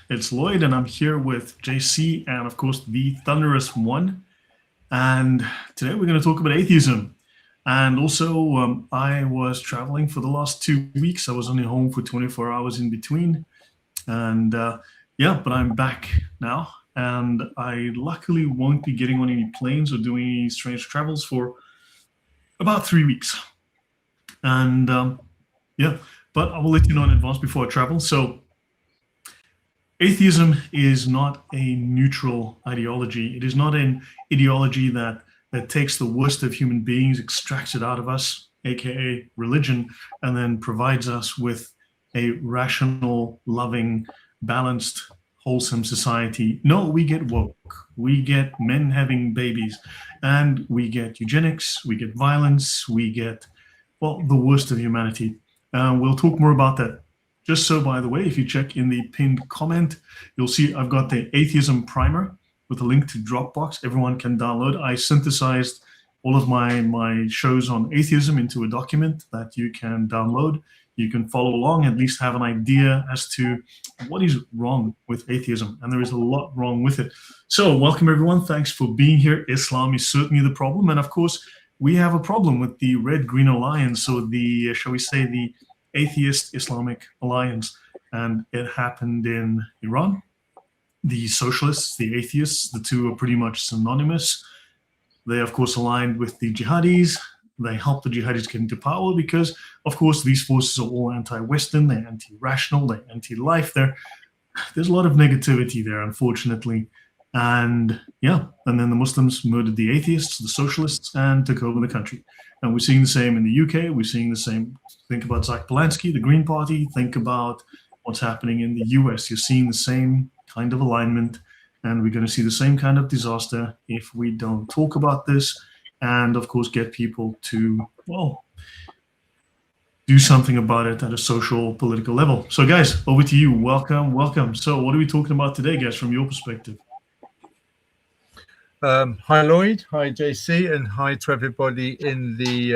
It's Lloyd, and I'm here with JC and, of course, the Thunderous One. And today we're going to talk about atheism. And also, I was traveling for the last 2 weeks. I was only home for 24 hours in between. And yeah, but I'm back now. And I luckily won't be getting on any planes or doing any strange travels for about 3 weeks. And yeah, but I will let you know in advance before I travel. So, atheism is not a neutral ideology. It is not an ideology that takes the worst of human beings, extracts it out of us, aka religion, and then provides us with a rational, loving, balanced, wholesome society. No, we get woke. We get men having babies, and we get eugenics, we get violence, we get, well, the worst of humanity. We'll talk more about that. Just so, by the way, if you check in the pinned comment, you'll see I've got the atheism primer with a link to Dropbox. Everyone can download. I synthesized all of my shows on atheism into a document that you can download. You can follow along, at least have an idea as to what is wrong with atheism. And there is a lot wrong with it. So welcome, everyone. Thanks for being here. Islam is certainly the problem. And of course, we have a problem with the Red Green Alliance. So the, shall we say, the Atheist Islamic Alliance, and it happened in Iran. The socialists, the atheists, the two are pretty much synonymous. They, of course, aligned with the jihadis. They helped the jihadis get into power because, of course, these forces are all anti-Western, they're anti-rational, they're anti-life. There's a lot of negativity there, unfortunately. And yeah, and then the Muslims murdered the atheists, the socialists, and took over the country. And we're seeing the same in the UK. We're seeing the same. Think about Zach Polanski, the Green Party. Think about what's happening in the US. You're seeing the same kind of alignment, and we're going to see the same kind of disaster if we don't talk about this and, of course, get people to, well, do something about it at a social, political level. So, guys, over to you. Welcome, welcome. So, what are we talking about today, guys, from your perspective? Hi, Lloyd. Hi, JC. And hi to everybody in the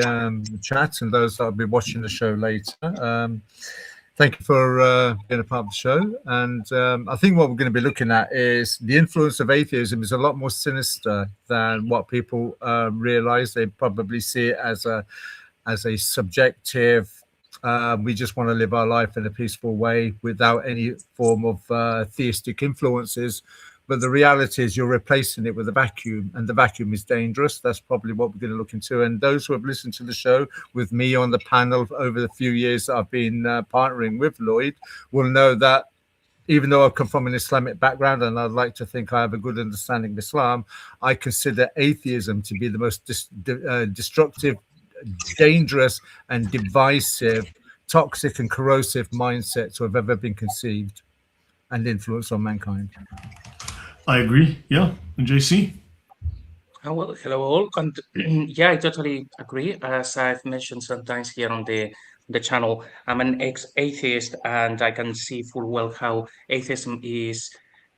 chat and those that will be watching the show later. Thank you for being a part of the show. And I think what we're going to be looking at is the influence of atheism is a lot more sinister than what people realize. They probably see it as a subjective, we just want to live our life in a peaceful way without any form of theistic influences. But the reality is you're replacing it with a vacuum, and the vacuum is dangerous. That's probably what we're going to look into. And those who have listened to the show with me on the panel over the few years that I've been partnering with Lloyd will know that even though I've come from an Islamic background and I'd like to think I have a good understanding of Islam, I consider atheism to be the most destructive, dangerous and divisive, toxic and corrosive mindset to have ever been conceived and influenced on mankind. I agree. Yeah. And JC? Well, hello all. And yeah, I totally agree. As I've mentioned sometimes here on the channel, I'm an ex-atheist, and I can see full well how atheism is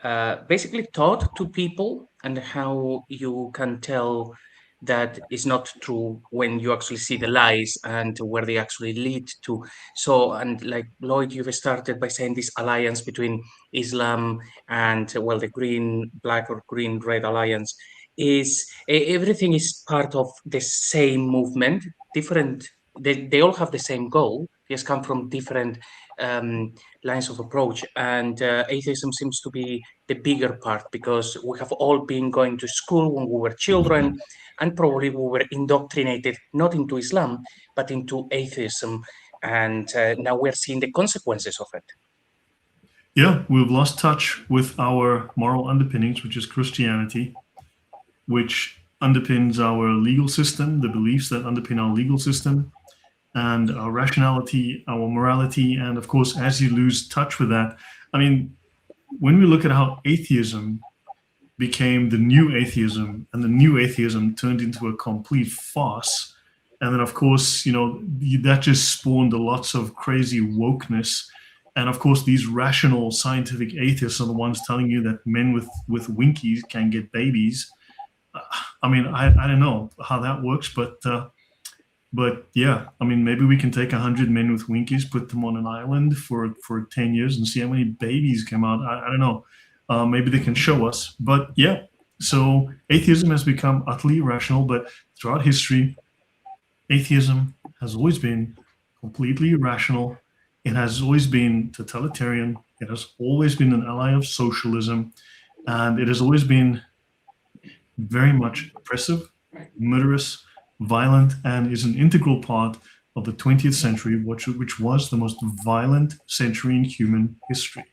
basically taught to people, and how you can tell that is not true when you actually see the lies and where they actually lead to. So, and like Lloyd, you've started by saying this alliance between Islam and, well, the green, black or green, red alliance is everything is part of the same movement, different. They all have the same goal, just come from different lines of approach. And atheism seems to be the bigger part, because we have all been going to school when we were children, and probably we were indoctrinated not into Islam, but into atheism. And now we're seeing the consequences of it. Yeah, we've lost touch with our moral underpinnings, which is Christianity, which underpins our legal system, the beliefs that underpin our legal system, and our rationality, our morality. And of course, as you lose touch with that, I mean, when we look at how atheism became the new atheism, and the new atheism turned into a complete farce, and then of course, you know, that just spawned lots of crazy wokeness. And of course, these rational scientific atheists are the ones telling you that men with winkies can get babies. I mean, I don't know how that works, but But yeah, I mean, maybe we can take 100 men with winkies, put them on an island for 10 years and see how many babies come out. I don't know. Maybe they can show us. But yeah, so atheism has become utterly irrational, but throughout history, atheism has always been completely irrational. It has always been totalitarian. It has always been an ally of socialism. And it has always been very much oppressive, murderous, violent, and is an integral part of the 20th century, which was the most violent century in human history.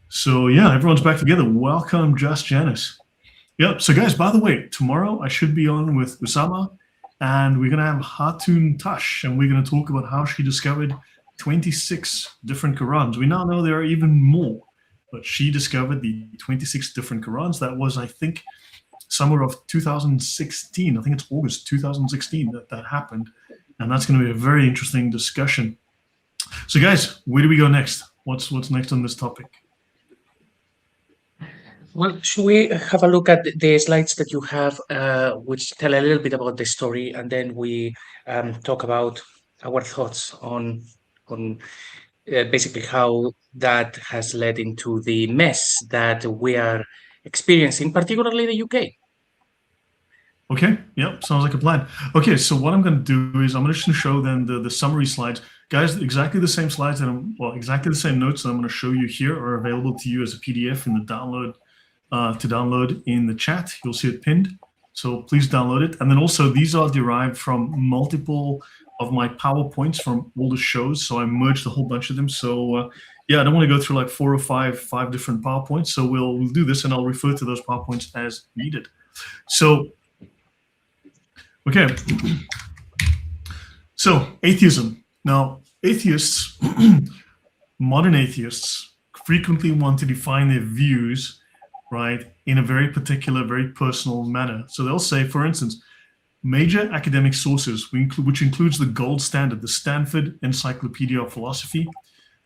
So yeah, everyone's back together. Welcome, Just Janice. Yep. So guys, by the way, tomorrow I should be on with Usama, and we're gonna have Hatun Tash, and we're gonna talk about how she discovered 26 different Qurans. We now know there are even more, but she discovered the 26 different Qurans. That was, I think, summer of 2016. I think it's August 2016 that happened, and that's going to be a very interesting discussion. So guys, where do we go next? What's next on this topic? Well, should we have a look at the slides that you have, which tell a little bit about the story, and then we talk about our thoughts on basically how that has led into the mess that we are experiencing, particularly the UK. Okay, yep, sounds like a plan. Okay, so what I'm going to do is I'm just going to show then the summary slides. Guys, exactly the same slides exactly the same notes that I'm going to show you here are available to you as a PDF in the download, to download in the chat. You'll see it pinned, so please download it. And then also these are derived from multiple of my PowerPoints from all the shows, so I merged a whole bunch of them. So yeah, I don't want to go through like 4 or 5 different PowerPoints, so we'll do this and I'll refer to those PowerPoints as needed. So okay, so atheism. Now, atheists, modern atheists, frequently want to define their views, right, in a very particular, very personal manner. So they'll say, for instance, major academic sources, which includes the gold standard, the Stanford Encyclopedia of Philosophy,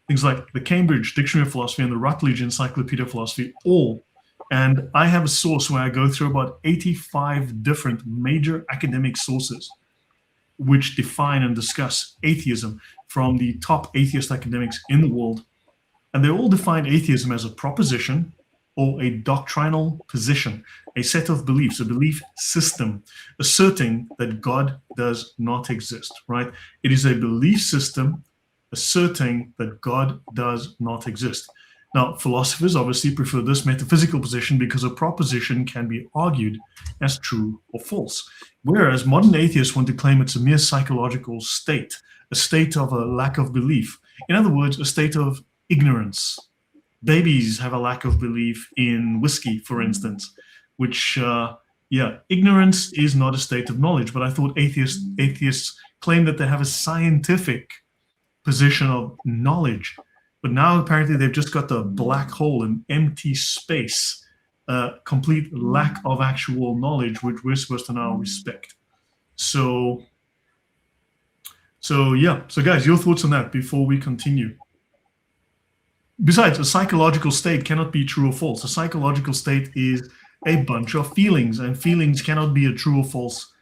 things like the Cambridge Dictionary of Philosophy and the Routledge Encyclopedia of Philosophy, all. And I have a source where I go through about 85 different major academic sources which define and discuss atheism from the top atheist academics in the world. And they all define atheism as a proposition or a doctrinal position, a set of beliefs, a belief system, asserting that God does not exist, right? It is a belief system asserting that God does not exist. Now, philosophers obviously prefer this metaphysical position because a proposition can be argued as true or false, whereas modern atheists want to claim it's a mere psychological state, a state of a lack of belief. In other words, a state of ignorance. Babies have a lack of belief in whiskey, for instance, which, ignorance is not a state of knowledge, but I thought atheists claim that they have a scientific position of knowledge. But now apparently they've just got the black hole, an empty space, complete lack of actual knowledge, which we're supposed to now respect. So yeah. So guys, your thoughts on that before we continue? Besides, a psychological state cannot be true or false. A psychological state is a bunch of feelings, and feelings cannot be a true or false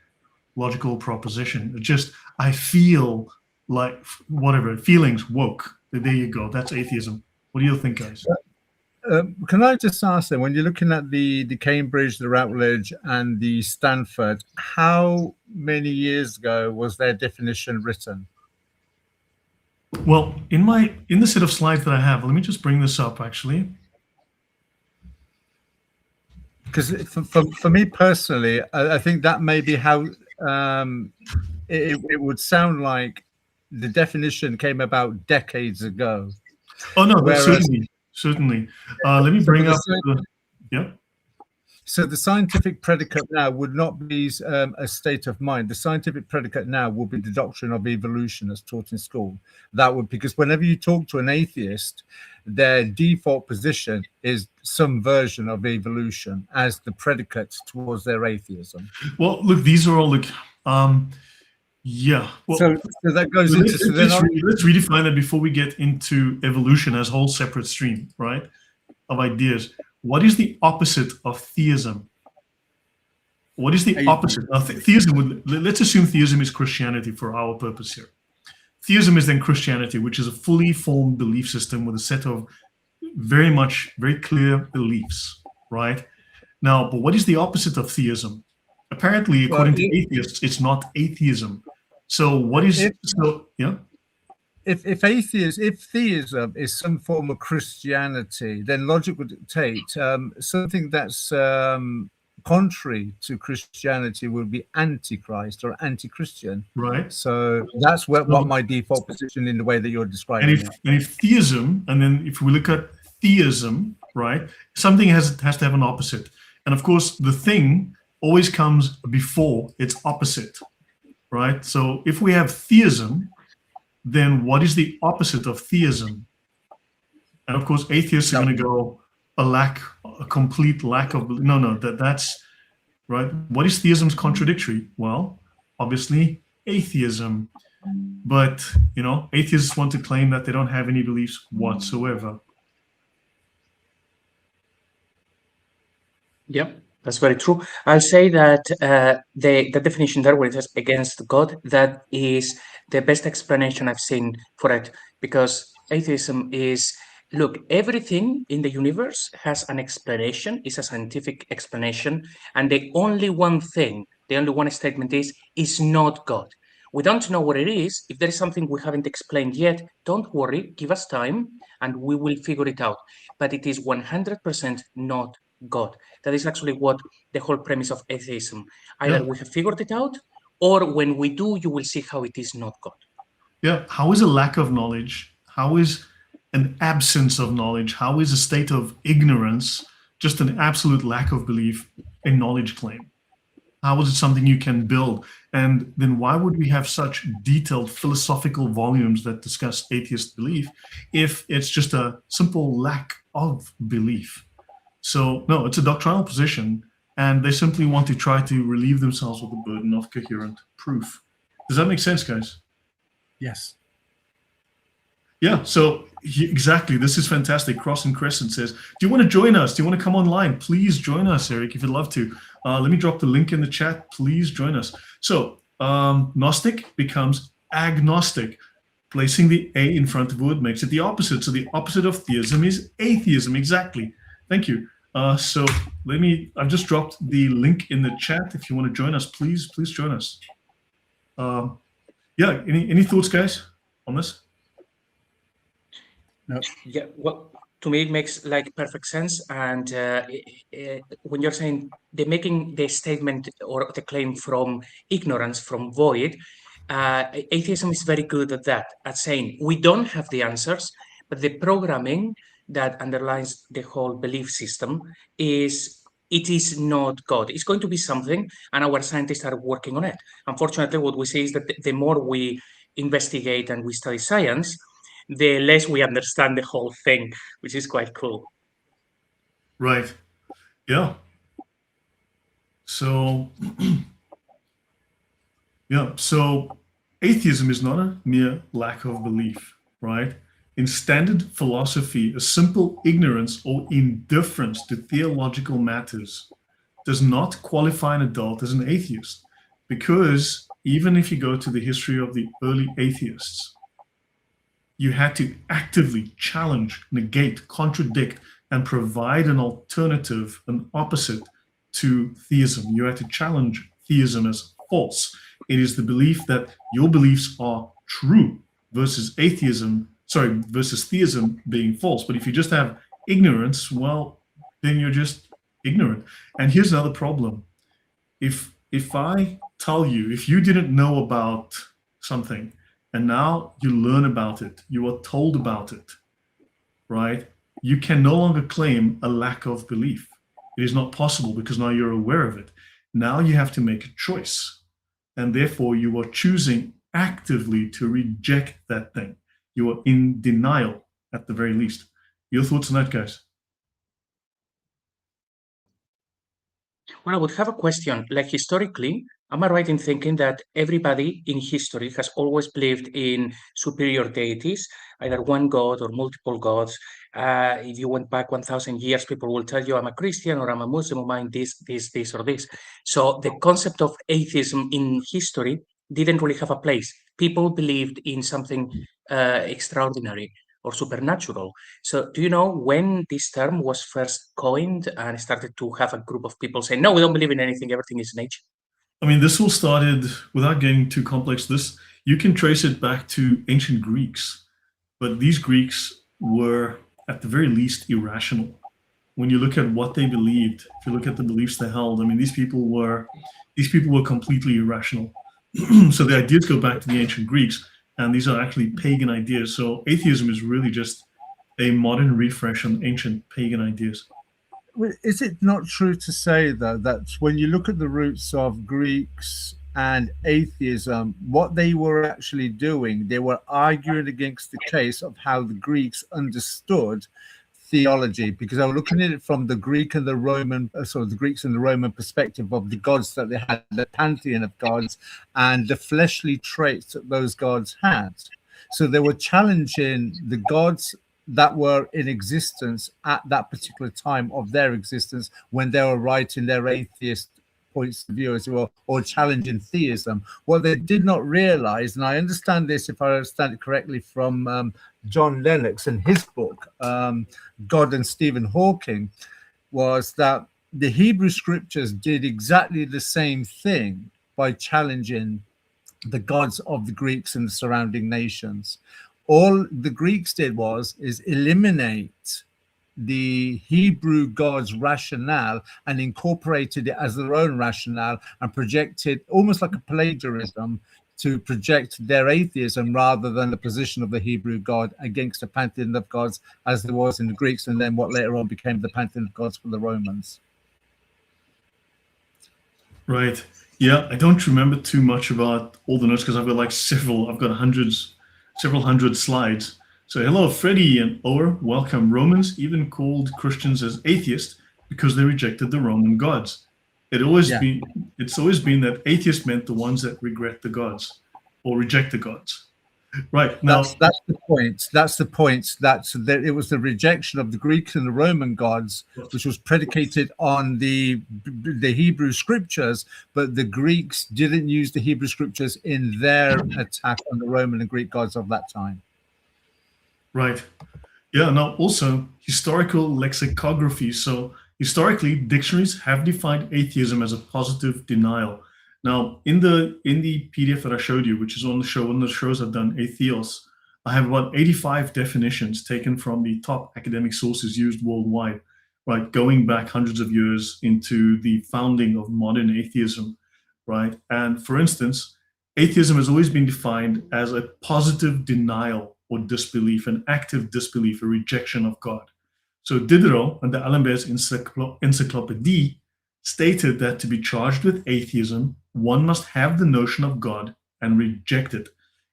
logical proposition. It's just, I feel like whatever, feelings woke. There you go. That's atheism. What do you think, guys? Can I just ask then, when you're looking at the Cambridge, the Routledge, and the Stanford, how many years ago was their definition written? Well, in the set of slides that I have, let me just bring this up actually. Because for me personally, I think that may be how it would sound like the definition came about decades ago. Oh no, certainly. Let me bring up. Yeah. So the scientific predicate now would not be a state of mind. The scientific predicate now will be the doctrine of evolution as taught in school. That would, because whenever you talk to an atheist, their default position is some version of evolution as the predicate towards their atheism. Well, look, these are all yeah. Well, so that goes into. Let's redefine that before we get into evolution as a whole separate stream, right, of ideas. What is the opposite of theism? What is the opposite? Now, theism let's assume theism is Christianity for our purpose here. Theism is then Christianity, which is a fully formed belief system with a set of very clear beliefs, right? Now, but what is the opposite of theism? Apparently, according to atheists, it's not atheism. So what is, If theism is some form of Christianity, then logic would dictate something that's contrary to Christianity would be antichrist or anti-Christian. Right. So that's what my default position in the way that you're describing it. And if theism, and then if we look at theism, right, something has to have an opposite. And of course, the thing always comes before its opposite, right? So if we have theism, then what is the opposite of theism? And of course, atheists are going to go a complete lack of, that's right. What is theism's contradictory? Well, obviously atheism, but atheists want to claim that they don't have any beliefs whatsoever. Yep, that's very true. I'll say that the definition there, where it says against God, that is the best explanation I've seen for it, because atheism is, look, everything in the universe has an explanation, is a scientific explanation, and the only one statement is not God. We don't know what it is. If there is something we haven't explained yet, don't worry, give us time, and we will figure it out. But it is 100% not God. That is actually what the whole premise of atheism. Either we have figured it out, or when we do, you will see how it is not God. Yeah. How is a lack of knowledge? How is an absence of knowledge? How is a state of ignorance, just an absolute lack of belief, a knowledge claim? How is it something you can build? And then why would we have such detailed philosophical volumes that discuss atheist belief if it's just a simple lack of belief? So no, it's a doctrinal position, and they simply want to try to relieve themselves of the burden of coherent proof. Does that make sense, guys? Yes. Yeah, so exactly. This is fantastic. Cross and Crescent says, do you want to join us? Do you want to come online? Please join us, Eric, if you'd love to. Let me drop the link in the chat. Please join us. So Gnostic becomes agnostic. Placing the A in front of the word makes it the opposite. So the opposite of theism is atheism. Exactly. Thank you. So I've just dropped the link in the chat. If you want to join us, please join us. Yeah, any thoughts, guys, on this? No. Yeah, well, to me, it makes like perfect sense. And when you're saying they're making the statement or the claim from ignorance, from void, atheism is very good at that, at saying we don't have the answers, but the programming that underlies the whole belief system is not God. It's going to be something, and our scientists are working on it. Unfortunately, what we see is that the more we investigate and we study science, the less we understand the whole thing, which is quite cool. Right. Yeah. So, so atheism is not a mere lack of belief, right? In standard philosophy, a simple ignorance or indifference to theological matters does not qualify an adult as an atheist, because even if you go to the history of the early atheists, you had to actively challenge, negate, contradict, and provide an alternative, an opposite to theism. You had to challenge theism as false. It is the belief that your beliefs are true versus versus theism being false. But if you just have ignorance, well, then you're just ignorant. And here's another problem. If I tell you, if you didn't know about something, and now you learn about it, you are told about it, right? You can no longer claim a lack of belief. It is not possible, because now you're aware of it. Now you have to make a choice. And therefore you are choosing actively to reject that thing. You are in denial at the very least. Your thoughts on that, guys? Well, I would have a question. Like historically, Am I right in thinking that everybody in history has always believed in superior deities, either one god or multiple gods? If you went back 1,000 years, people will tell you, I'm a Christian or I'm a Muslim, or I'm this, or this. So the concept of atheism in history didn't really have a place. People believed in something extraordinary or supernatural. So do you know when this term was first coined and started to have a group of people saying, no, we don't believe in anything, everything is nature? I mean, this all started, without getting too complex, you can trace it back to ancient Greeks, but these Greeks were at the very least irrational. When you look at what they believed, if you look at the beliefs they held, I mean, these people were completely irrational. So the ideas go back to the ancient Greeks, and these are actually pagan ideas. So atheism is really just a modern refresh on ancient pagan ideas. Is it not true to say, though, that when you look at the roots of Greeks and atheism, what they were actually doing, they were arguing against the case of how the Greeks understood theology, because they were looking at it from the Greek and the Roman, the Greeks and the Roman perspective of the gods that they had, the pantheon of gods, and the fleshly traits that those gods had. So they were challenging the gods that were in existence at that particular time of their existence when they were writing their atheist points of view, as well, or challenging theism. What they did not realize, and I understand this if I understand it correctly from John Lennox and his book, God and Stephen Hawking, was that the Hebrew scriptures did exactly the same thing by challenging the gods of the Greeks and the surrounding nations. All the Greeks did is eliminate the Hebrew God's rationale and incorporated it as their own rationale and projected almost like a plagiarism to project their atheism rather than the position of the Hebrew God against the pantheon of gods as there was in the Greeks, and then what later on became the pantheon of gods for the Romans. Right. Yeah, I don't remember too much about all the notes because I've got several hundred slides. So hello, Freddie and Ower, welcome. Romans even called Christians as atheists because they rejected the Roman gods. It's always been that atheist meant the ones that regret the gods or reject the gods. Right. Now that's the point. That's the point. It was the rejection of the Greek and the Roman gods, which was predicated on the Hebrew scriptures, but the Greeks didn't use the Hebrew scriptures in their attack on the Roman and Greek gods of that time. Right. Yeah. Now also historical lexicography. So historically, dictionaries have defined atheism as a positive denial. Now, in the PDF that I showed you, which is on the show, one of the shows I've done, Atheos, I have about 85 definitions taken from the top academic sources used worldwide, right, going back hundreds of years into the founding of modern atheism, right? And for instance, atheism has always been defined as a positive denial or disbelief, an active disbelief, a rejection of God. So Diderot and the Allenby's Encyclopédie stated that to be charged with atheism, one must have the notion of God and reject it.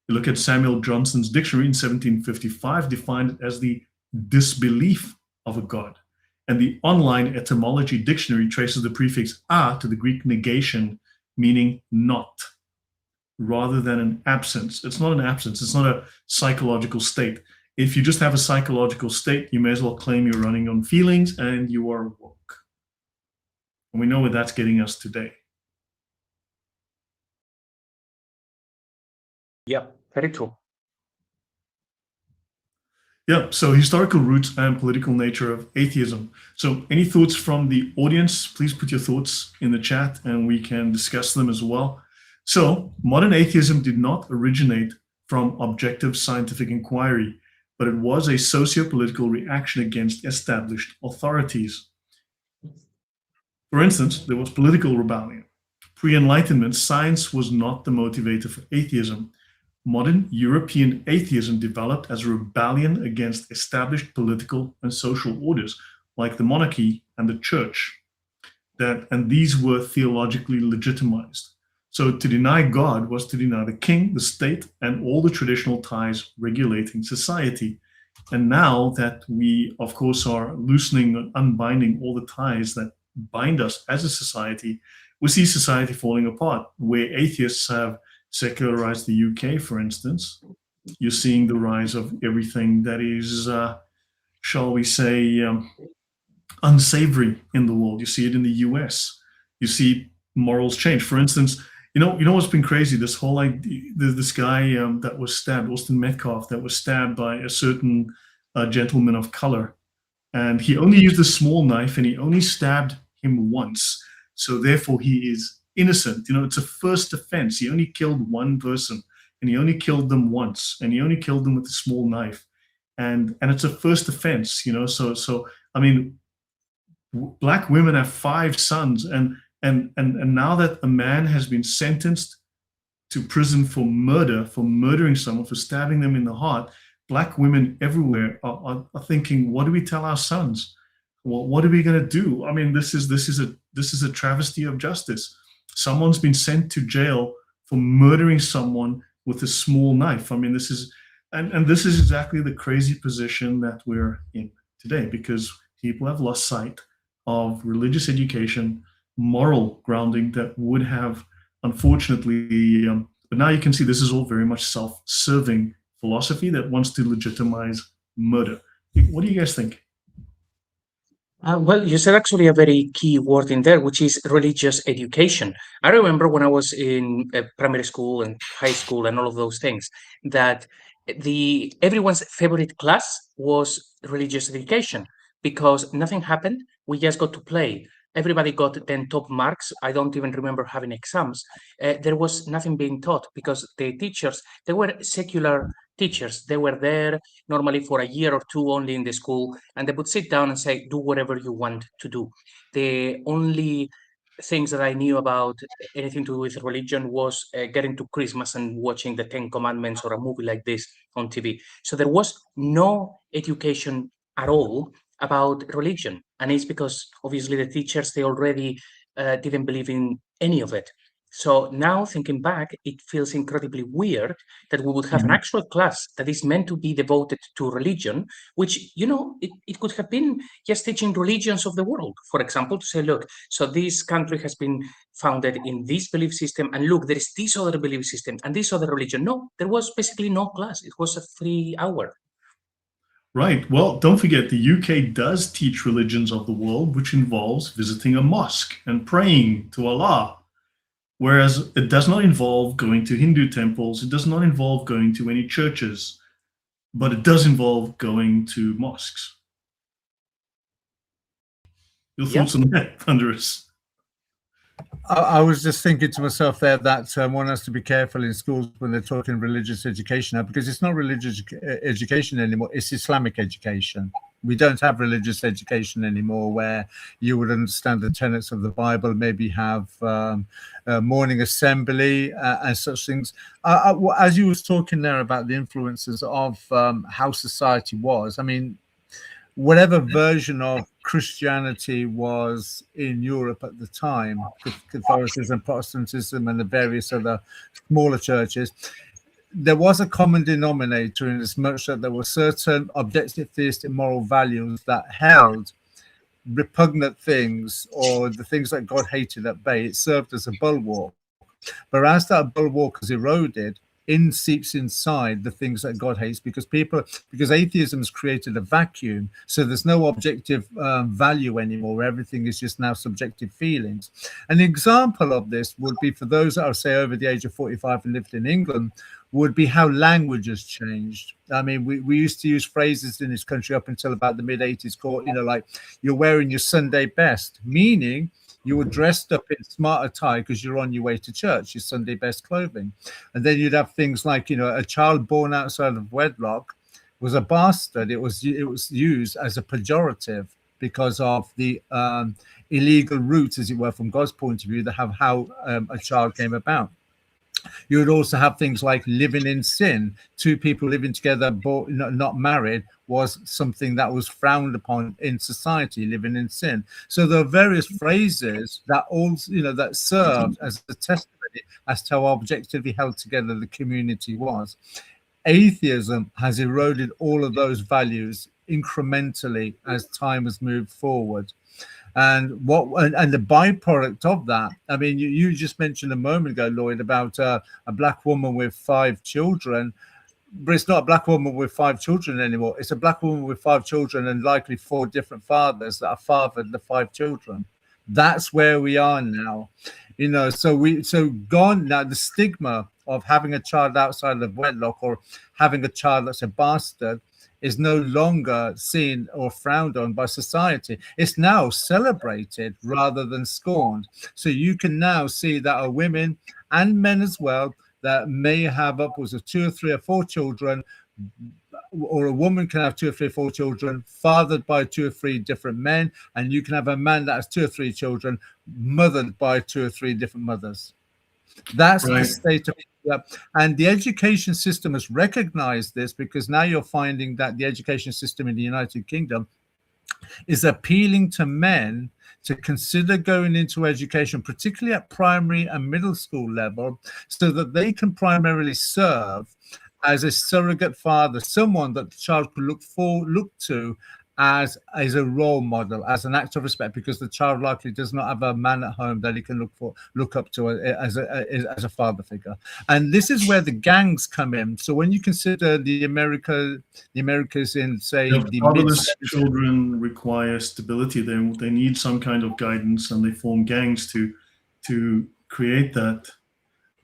You look at Samuel Johnson's dictionary in 1755, defined it as the disbelief of a God. And the online etymology dictionary traces the prefix a to the Greek negation, meaning not, rather than an absence. It's not an absence. It's not a psychological state. If you just have a psychological state, you may as well claim you're running on feelings and you are woke. And we know where that's getting us today. Yeah, very true. Yeah, so historical roots and political nature of atheism. So any thoughts from the audience, please put your thoughts in the chat and we can discuss them as well. So modern atheism did not originate from objective scientific inquiry, but it was a socio-political reaction against established authorities. For instance, there was political rebellion. Pre-Enlightenment, science was not the motivator for atheism. Modern European atheism developed as a rebellion against established political and social orders, like the monarchy and the church, and these were theologically legitimized. So to deny God was to deny the king, the state, and all the traditional ties regulating society. And now that we, of course, are loosening and unbinding all the ties that bind us as a society, we see society falling apart, where atheists have secularized the UK, for instance. You're seeing the rise of everything that is, shall we say, unsavory in the world. You see it in the US. You see morals change. For instance, you know what's been crazy? This whole idea, this guy that was stabbed, Austin Metcalf, that was stabbed by a certain gentleman of color, and he only used a small knife, and he only stabbed him once. So therefore, he is innocent. It's a first offense. He only killed one person, and he only killed them once, and he only killed them with a small knife, and it's a first offense. So I mean, Black women have 5 sons, and now that a man has been sentenced to prison for murder, for murdering someone, for stabbing them in the heart, Black women everywhere are thinking, what do we tell our sons? What are we going to do? I mean, this is a travesty of justice. Someone's been sent to jail for murdering someone with a small knife. I mean, this is exactly the crazy position that we're in today, because people have lost sight of religious education, moral grounding that would have, unfortunately, but now you can see this is all very much self-serving philosophy that wants to legitimize murder. What do you guys think? Well, you said actually a very key word in there, which is religious education. I remember when I was in primary school and high school and all of those things, that everyone's favorite class was religious education, because nothing happened. We just got to play. Everybody got 10 top marks. I don't even remember having exams. There was nothing being taught, because the teachers, they were secular teachers. They were there normally for a year or two only in the school, and they would sit down and say, do whatever you want to do. The only things that I knew about anything to do with religion was getting to Christmas and watching the 10 Commandments or a movie like this on TV. So there was no education at all about religion. And it's because obviously the teachers, they already didn't believe in any of it. So now thinking back, it feels incredibly weird that we would have an actual class that is meant to be devoted to religion, which, it could have been just teaching religions of the world, for example, to say, look, so this country has been founded in this belief system, and look, there is this other belief system and this other religion. No, there was basically no class. It was a free hour. Right. Well, don't forget, the UK does teach religions of the world, which involves visiting a mosque and praying to Allah. Whereas it does not involve going to Hindu temples, it does not involve going to any churches, but it does involve going to mosques. Your thoughts on that, Thunderous? I was just thinking to myself there that one has to be careful in schools when they're talking religious education now, because it's not religious education anymore, it's Islamic education. We don't have religious education anymore where you would understand the tenets of the Bible, maybe have morning assembly and such things. As you was talking there about the influences of how society was, I mean, whatever version of Christianity was in Europe at the time, Catholicism, Protestantism, and the various other smaller churches, there was a common denominator in as much that there were certain objective theistic moral values that held repugnant things, or the things that God hated, at bay. It served as a bulwark. But as that bulwark has eroded, seeps inside the things that God hates, because atheism has created a vacuum, so there's no objective value anymore. Everything is just now subjective feelings. An example of this would be, for those that are, say, over the age of 45 and lived in England, would be how language has changed. I mean, we used to use phrases in this country up until about the mid-80s called, like, you're wearing your Sunday best, meaning you were dressed up in smart attire because you're on your way to church, your Sunday best clothing. And then you'd have things like, a child born outside of wedlock was a bastard. It was used as a pejorative because of the illegal roots, as it were, from God's point of view, that have how a child came about. You would also have things like living in sin. Two people living together, not married, was something that was frowned upon in society, living in sin. So there are various phrases that that served as a testimony as to how objectively held together the community was. Atheism has eroded all of those values incrementally as time has moved forward. And the byproduct of that, I mean, you just mentioned a moment ago, Lloyd, about a black woman with 5 children. But it's not a black woman with 5 children anymore. It's a black woman with 5 children and likely 4 different fathers that have fathered the 5 children. That's where we are now, you know. So gone now. The stigma of having a child outside of wedlock or having a child that's a bastard is no longer seen or frowned on by society. It's now celebrated rather than scorned. So you can now see that are women and men as well that may have upwards of 2 or 3 or 4 children, or a woman can have 2 or 3 or 4 children fathered by 2 or 3 different men, and you can have a man that has 2 or 3 children mothered by 2 or 3 different mothers. That's right. The state of it. And the education system has recognized this, because now you're finding that the education system in the United Kingdom is appealing to men to consider going into education, particularly at primary and middle school level, so that they can primarily serve as a surrogate father, someone that the child could look to as a role model, as an act of respect, because the child likely does not have a man at home that he can look up to as a father figure. And this is where the gangs come in. So when you consider the Americas in, say, the fatherless children require stability. They need some kind of guidance, and they form gangs to create that.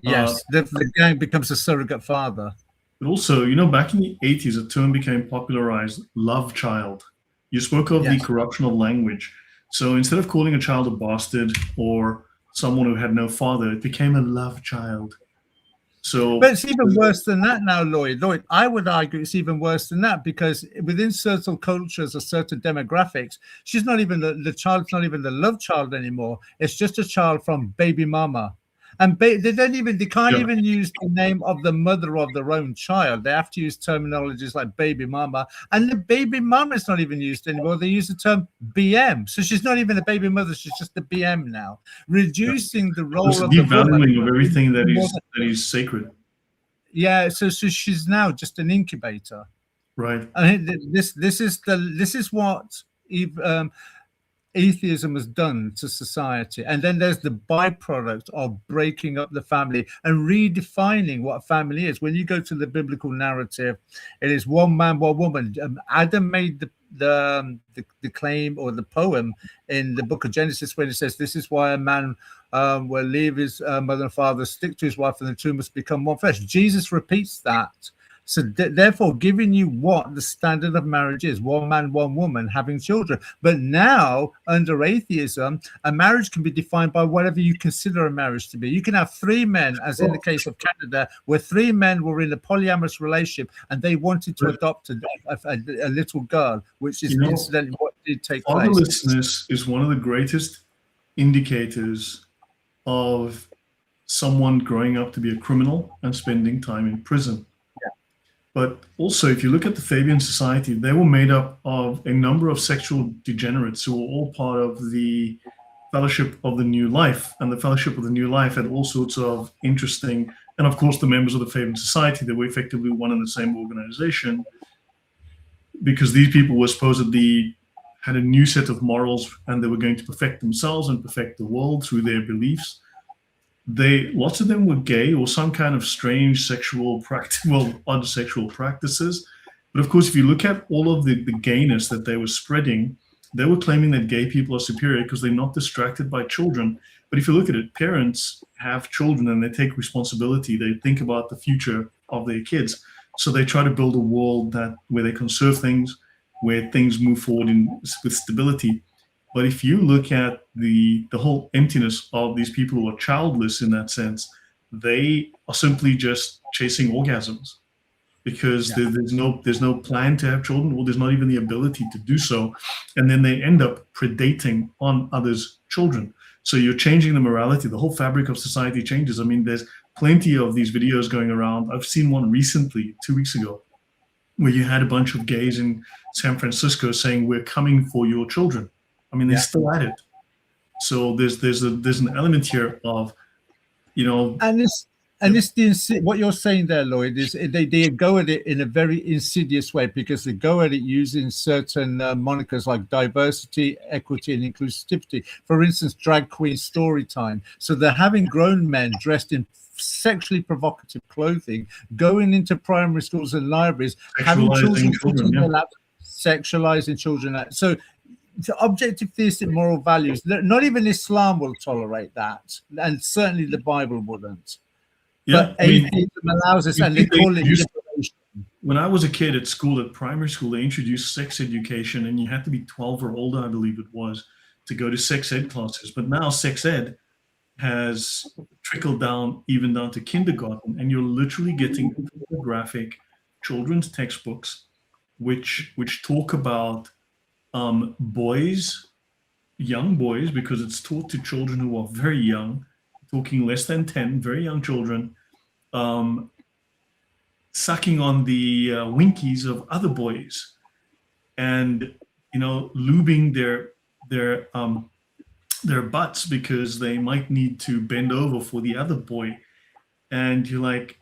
Yes, the gang becomes a surrogate father. But also, you know, back in the 80s, a term became popularized: love child. You spoke of the corruption of language. So instead of calling a child a bastard or someone who had no father, it became a love child. So, but it's even worse than that now, Lloyd. I would argue it's even worse than that, because within certain cultures or certain demographics, she's not even the child's not even the love child anymore. It's just a child from baby mama. And they can't even use the name of the mother of their own child. They have to use terminologies like baby mama. And the baby mama is not even used anymore. They use the term BM. So she's not even a baby mother. She's just a BM now, reducing the role of the woman. Of everything that is sacred. Yeah. So she's now just an incubator. Right. And this is what atheism has done to society. And then there's the byproduct of breaking up the family and redefining what a family is. When you go to the biblical narrative, it is one man, one woman. Adam made the claim or the poem in the book of Genesis when it says, this is why a man will leave his mother and father, stick to his wife, and the two must become one flesh. Jesus repeats that. So therefore, giving you what the standard of marriage is: one man, one woman, having children. But now, under atheism, a marriage can be defined by whatever you consider a marriage to be. You can have 3 men, as in the case of Canada, where 3 men were in a polyamorous relationship and they wanted to adopt a little girl, which is incidentally what did take place. Fatherlessness is one of the greatest indicators of someone growing up to be a criminal and spending time in prison. But also, if you look at the Fabian Society, they were made up of a number of sexual degenerates who were all part of the Fellowship of the New Life. And the Fellowship of the New Life had all sorts of interesting, and of course, the members of the Fabian Society, they were effectively one and the same organization, because these people were supposedly had a new set of morals, and they were going to perfect themselves and perfect the world through their beliefs. Lots of them were gay or some kind of strange sexual practice, odd sexual practices. But of course, if you look at all of the gayness that they were spreading, they were claiming that gay people are superior because they're not distracted by children. But if you look at it, parents have children and they take responsibility. They think about the future of their kids. So they try to build a world where they conserve things, where things move forward with stability. But if you look at the whole emptiness of these people who are childless in that sense, they are simply just chasing orgasms, because there's no plan to have children, or there's not even the ability to do so. And then they end up predating on others' children. So you're changing the morality. The whole fabric of society changes. I mean, there's plenty of these videos going around. I've seen one recently, 2 weeks ago, where you had a bunch of gays in San Francisco saying, "We're coming for your children." I mean, they're still at it. So there's an element here of, and And it's what you're saying there, Lloyd, is they go at it in a very insidious way, because they go at it using certain monikers like diversity, equity, and inclusivity. For instance, drag queen story time. So they're having grown men dressed in sexually provocative clothing, going into primary schools and libraries, having children in their lap, sexualizing children. So the objective theistic moral values, not even Islam will tolerate that, and certainly the Bible wouldn't. Yeah, but atheism allows us, and they call it liberation. When I was a kid at school, at primary school, they introduced sex education, and you had to be 12 or older, I believe it was, to go to sex ed classes. But now sex ed has trickled down even down to kindergarten, and you're literally getting pornographic children's textbooks, which talk about boys, young boys, because it's taught to children who are very young, talking less than 10, very young children, sucking on the winkies of other boys, and lubing their butts because they might need to bend over for the other boy. And you're like,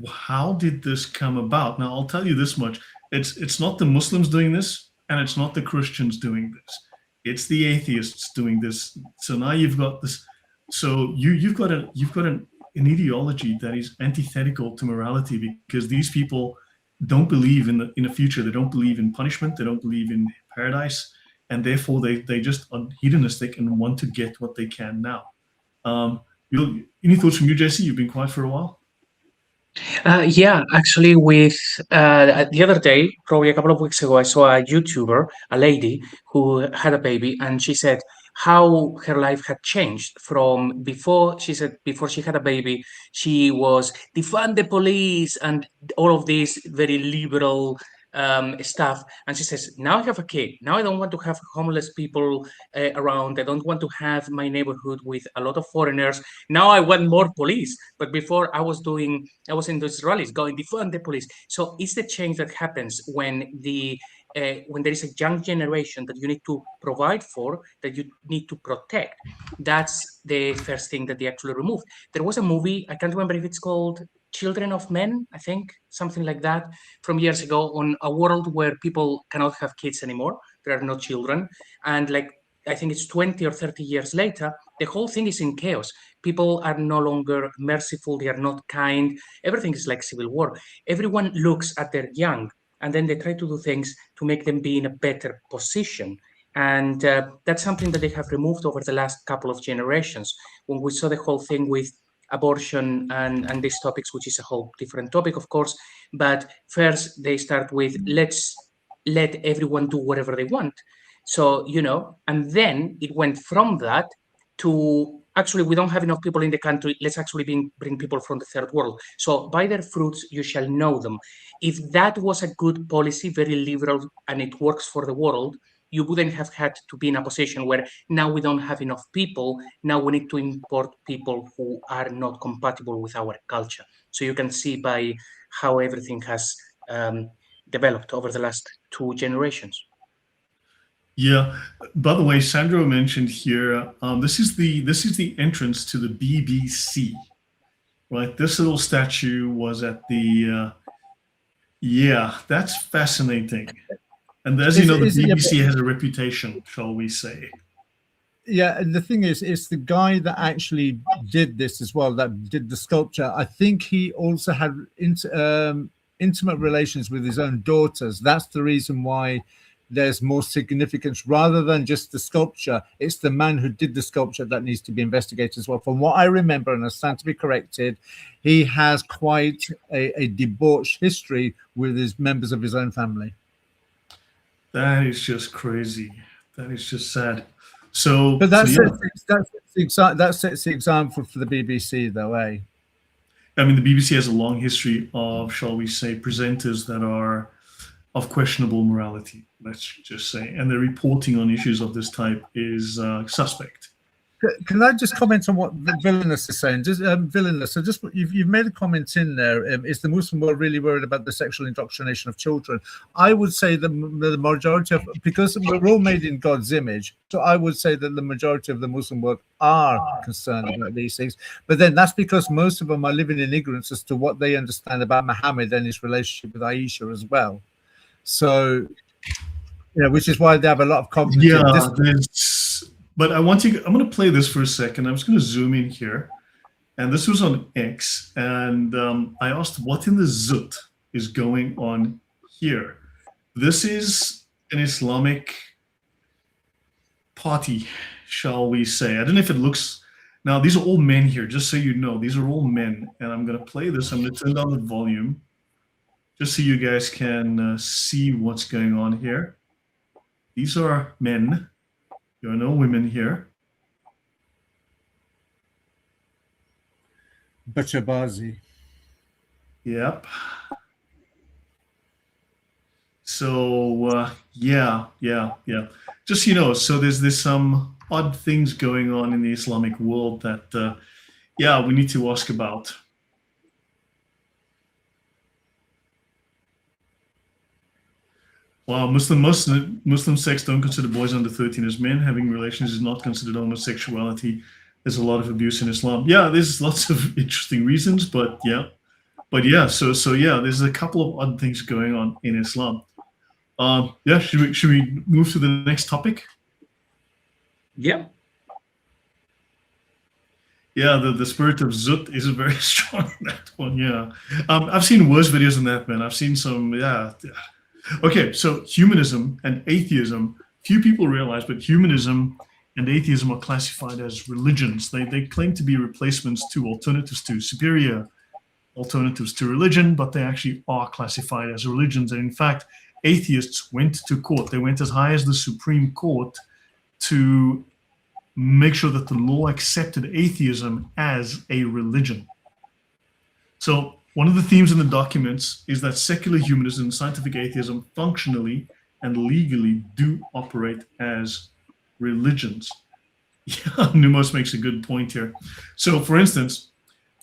how did this come about? Now I'll tell you this much: it's not the Muslims doing this, and it's not the Christians doing this. It's the atheists doing this. So now you've got this. So you've got an ideology that is antithetical to morality, because these people don't believe in a future. They don't believe in punishment. They don't believe in paradise, and therefore they just are hedonistic and want to get what they can now. Any thoughts from you, Jesse? You've been quiet for a while. Yeah, actually, with the other day, probably a couple of weeks ago, I saw a YouTuber, a lady who had a baby, and she said how her life had changed from before. She said before she had a baby, she was defund the police and all of this very liberal stuff. And she says, now I have a kid. Now I don't want to have homeless people around. I don't want to have my neighborhood with a lot of foreigners. Now I want more police. But before I was in those rallies going defund the police. So it's the change that happens when there is a young generation that you need to provide for, that you need to protect. That's the first thing that they actually removed. There was a movie, I can't remember if it's called Children of Men, I think, something like that, from years ago, on a world where people cannot have kids anymore. There are no children. And I think it's 20 or 30 years later, the whole thing is in chaos. People are no longer merciful. They are not kind. Everything is like civil war. Everyone looks at their young, and then they try to do things to make them be in a better position. And that's something that they have removed over the last couple of generations. When we saw the whole thing with abortion and these topics, which is a whole different topic, of course. But first, they start with, let's let everyone do whatever they want. So, and then it went from that to, actually, we don't have enough people in the country. Let's actually bring people from the third world. So by their fruits, you shall know them. If that was a good policy, very liberal, and it works for the world, you wouldn't have had to be in a position where now we don't have enough people. Now we need to import people who are not compatible with our culture. So you can see by how everything has developed over the last 2 generations. Yeah. By the way, Sandro mentioned here, this is the entrance to the BBC, right? This little statue was at the. Yeah, that's fascinating. And as you know, the BBC has a reputation, shall we say? Yeah, and the thing is, it's the guy that actually did this as well, that did the sculpture. I think he also had intimate relations with his own daughters. That's the reason why there's more significance, rather than just the sculpture. It's the man who did the sculpture that needs to be investigated as well. From what I remember, and I stand to be corrected, he has quite a debauched history with his members of his own family. That is just crazy. That is just sad. So, but that sets the example for the BBC, though, eh? I mean, the BBC has a long history of, shall we say, presenters that are of questionable morality, let's just say, and the reporting on issues of this type is suspect. Can I just comment on what the Villainous is saying? Just Villainous. So just you've made a comment in there. Is the Muslim world really worried about the sexual indoctrination of children? I would say the majority of, because we're all made in God's image, so I would say that the majority of the Muslim world are concerned about these things. But then that's because most of them are living in ignorance as to what they understand about Muhammad and his relationship with Aisha as well. So, which is why they have a lot of cognitive dissonance. But I'm going to play this for a second. I'm just going to zoom in here. And this was on X. And I asked what in the zut is going on here. This is an Islamic party, shall we say. I don't know if it looks... Now, these are all men here, just so you know. These are all men. And I'm going to play this. I'm going to turn down the volume just so you guys can see what's going on here. These are men. There are no women here. Bachabazi. Yep. So yeah. Just so there's some odd things going on in the Islamic world that we need to ask about. Wow, Muslim sects don't consider boys under 13 as men. Having relations is not considered homosexuality. There's a lot of abuse in Islam. Yeah, there's lots of interesting reasons, but yeah. So there's a couple of odd things going on in Islam. Should we move to the next topic? Yeah. Yeah, the spirit of Zut is very strong in that one. Yeah, I've seen worse videos than that, man. I've seen some. Yeah. Okay, so humanism and atheism, few people realize, but humanism and atheism are classified as religions. They claim to be replacements to alternatives to superior alternatives to religion, but they actually are classified as religions. And in fact, atheists went to court. They went as high as the Supreme Court to make sure that the law accepted atheism as a religion. So one of the themes in the documents is that secular humanism and scientific atheism functionally and legally do operate as religions. Yeah, Numos makes a good point here. So, for instance,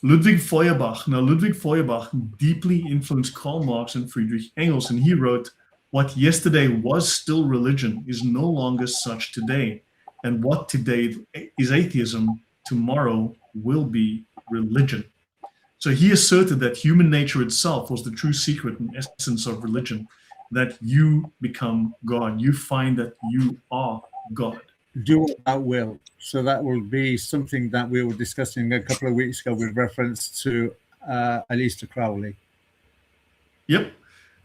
Ludwig Feuerbach deeply influenced Karl Marx and Friedrich Engels, and he wrote, "What yesterday was still religion is no longer such today, and what today is atheism, tomorrow will be religion." So he asserted that human nature itself was the true secret and essence of religion, that you become God. You find that you are God. Do what thou will. So that will be something that we were discussing a couple of weeks ago with reference to Aleister Crowley. Yep.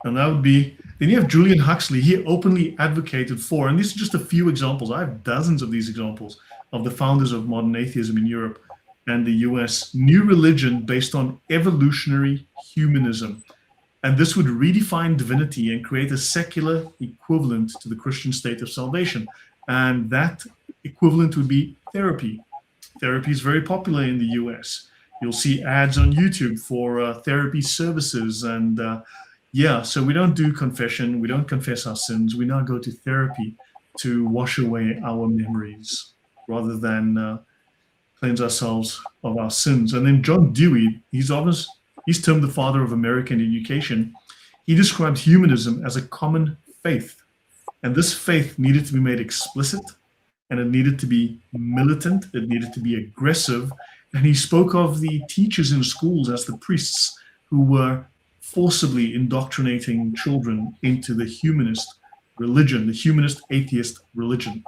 And that would be, then you have Julian Huxley. He openly advocated for, and these are just a few examples. I have dozens of these examples of the founders of modern atheism in Europe and the US, new religion based on evolutionary humanism. And this would redefine divinity and create a secular equivalent to the Christian state of salvation. And that equivalent would be therapy. Therapy is very popular in the US. You'll see ads on YouTube for therapy services. And so we don't do confession. We don't confess our sins. We now go to therapy to wash away our memories rather than cleanse ourselves of our sins. And then John Dewey, he's termed the father of American education. He described humanism as a common faith. And this faith needed to be made explicit, and it needed to be militant, it needed to be aggressive. And he spoke of the teachers in schools as the priests who were forcibly indoctrinating children into the humanist religion, the humanist atheist religion.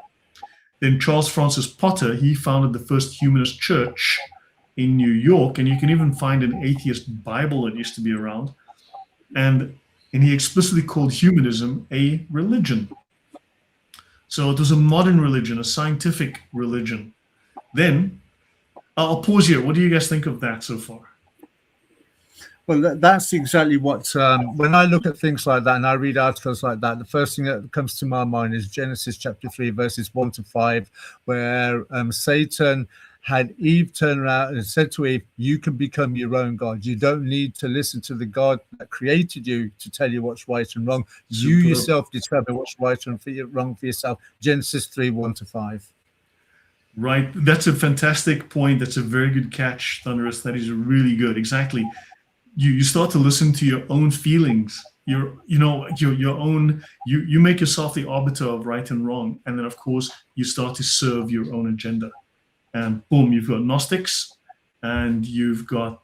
Then Charles Francis Potter, he founded the first humanist church in New York, and you can even find an atheist Bible that used to be around. And he explicitly called humanism a religion. So it was a modern religion, a scientific religion. Then, I'll pause here. What do you guys think of that so far? Well, that's exactly what, when I look at things like that and I read articles like that, the first thing that comes to my mind is Genesis chapter 3, verses 1 to 5, where Satan had Eve turn around and said to Eve, you can become your own God. You don't need to listen to the God that created you to tell you what's right and wrong. You yourself determine what's right and wrong for yourself. Genesis 3, 1 to 5. Right. That's a fantastic point. That's a very good catch, Thunderous. That is really good. Exactly. You start to listen to your own feelings. Your own. You make yourself the arbiter of right and wrong, and then of course you start to serve your own agenda. And boom, you've got Gnostics, and you've got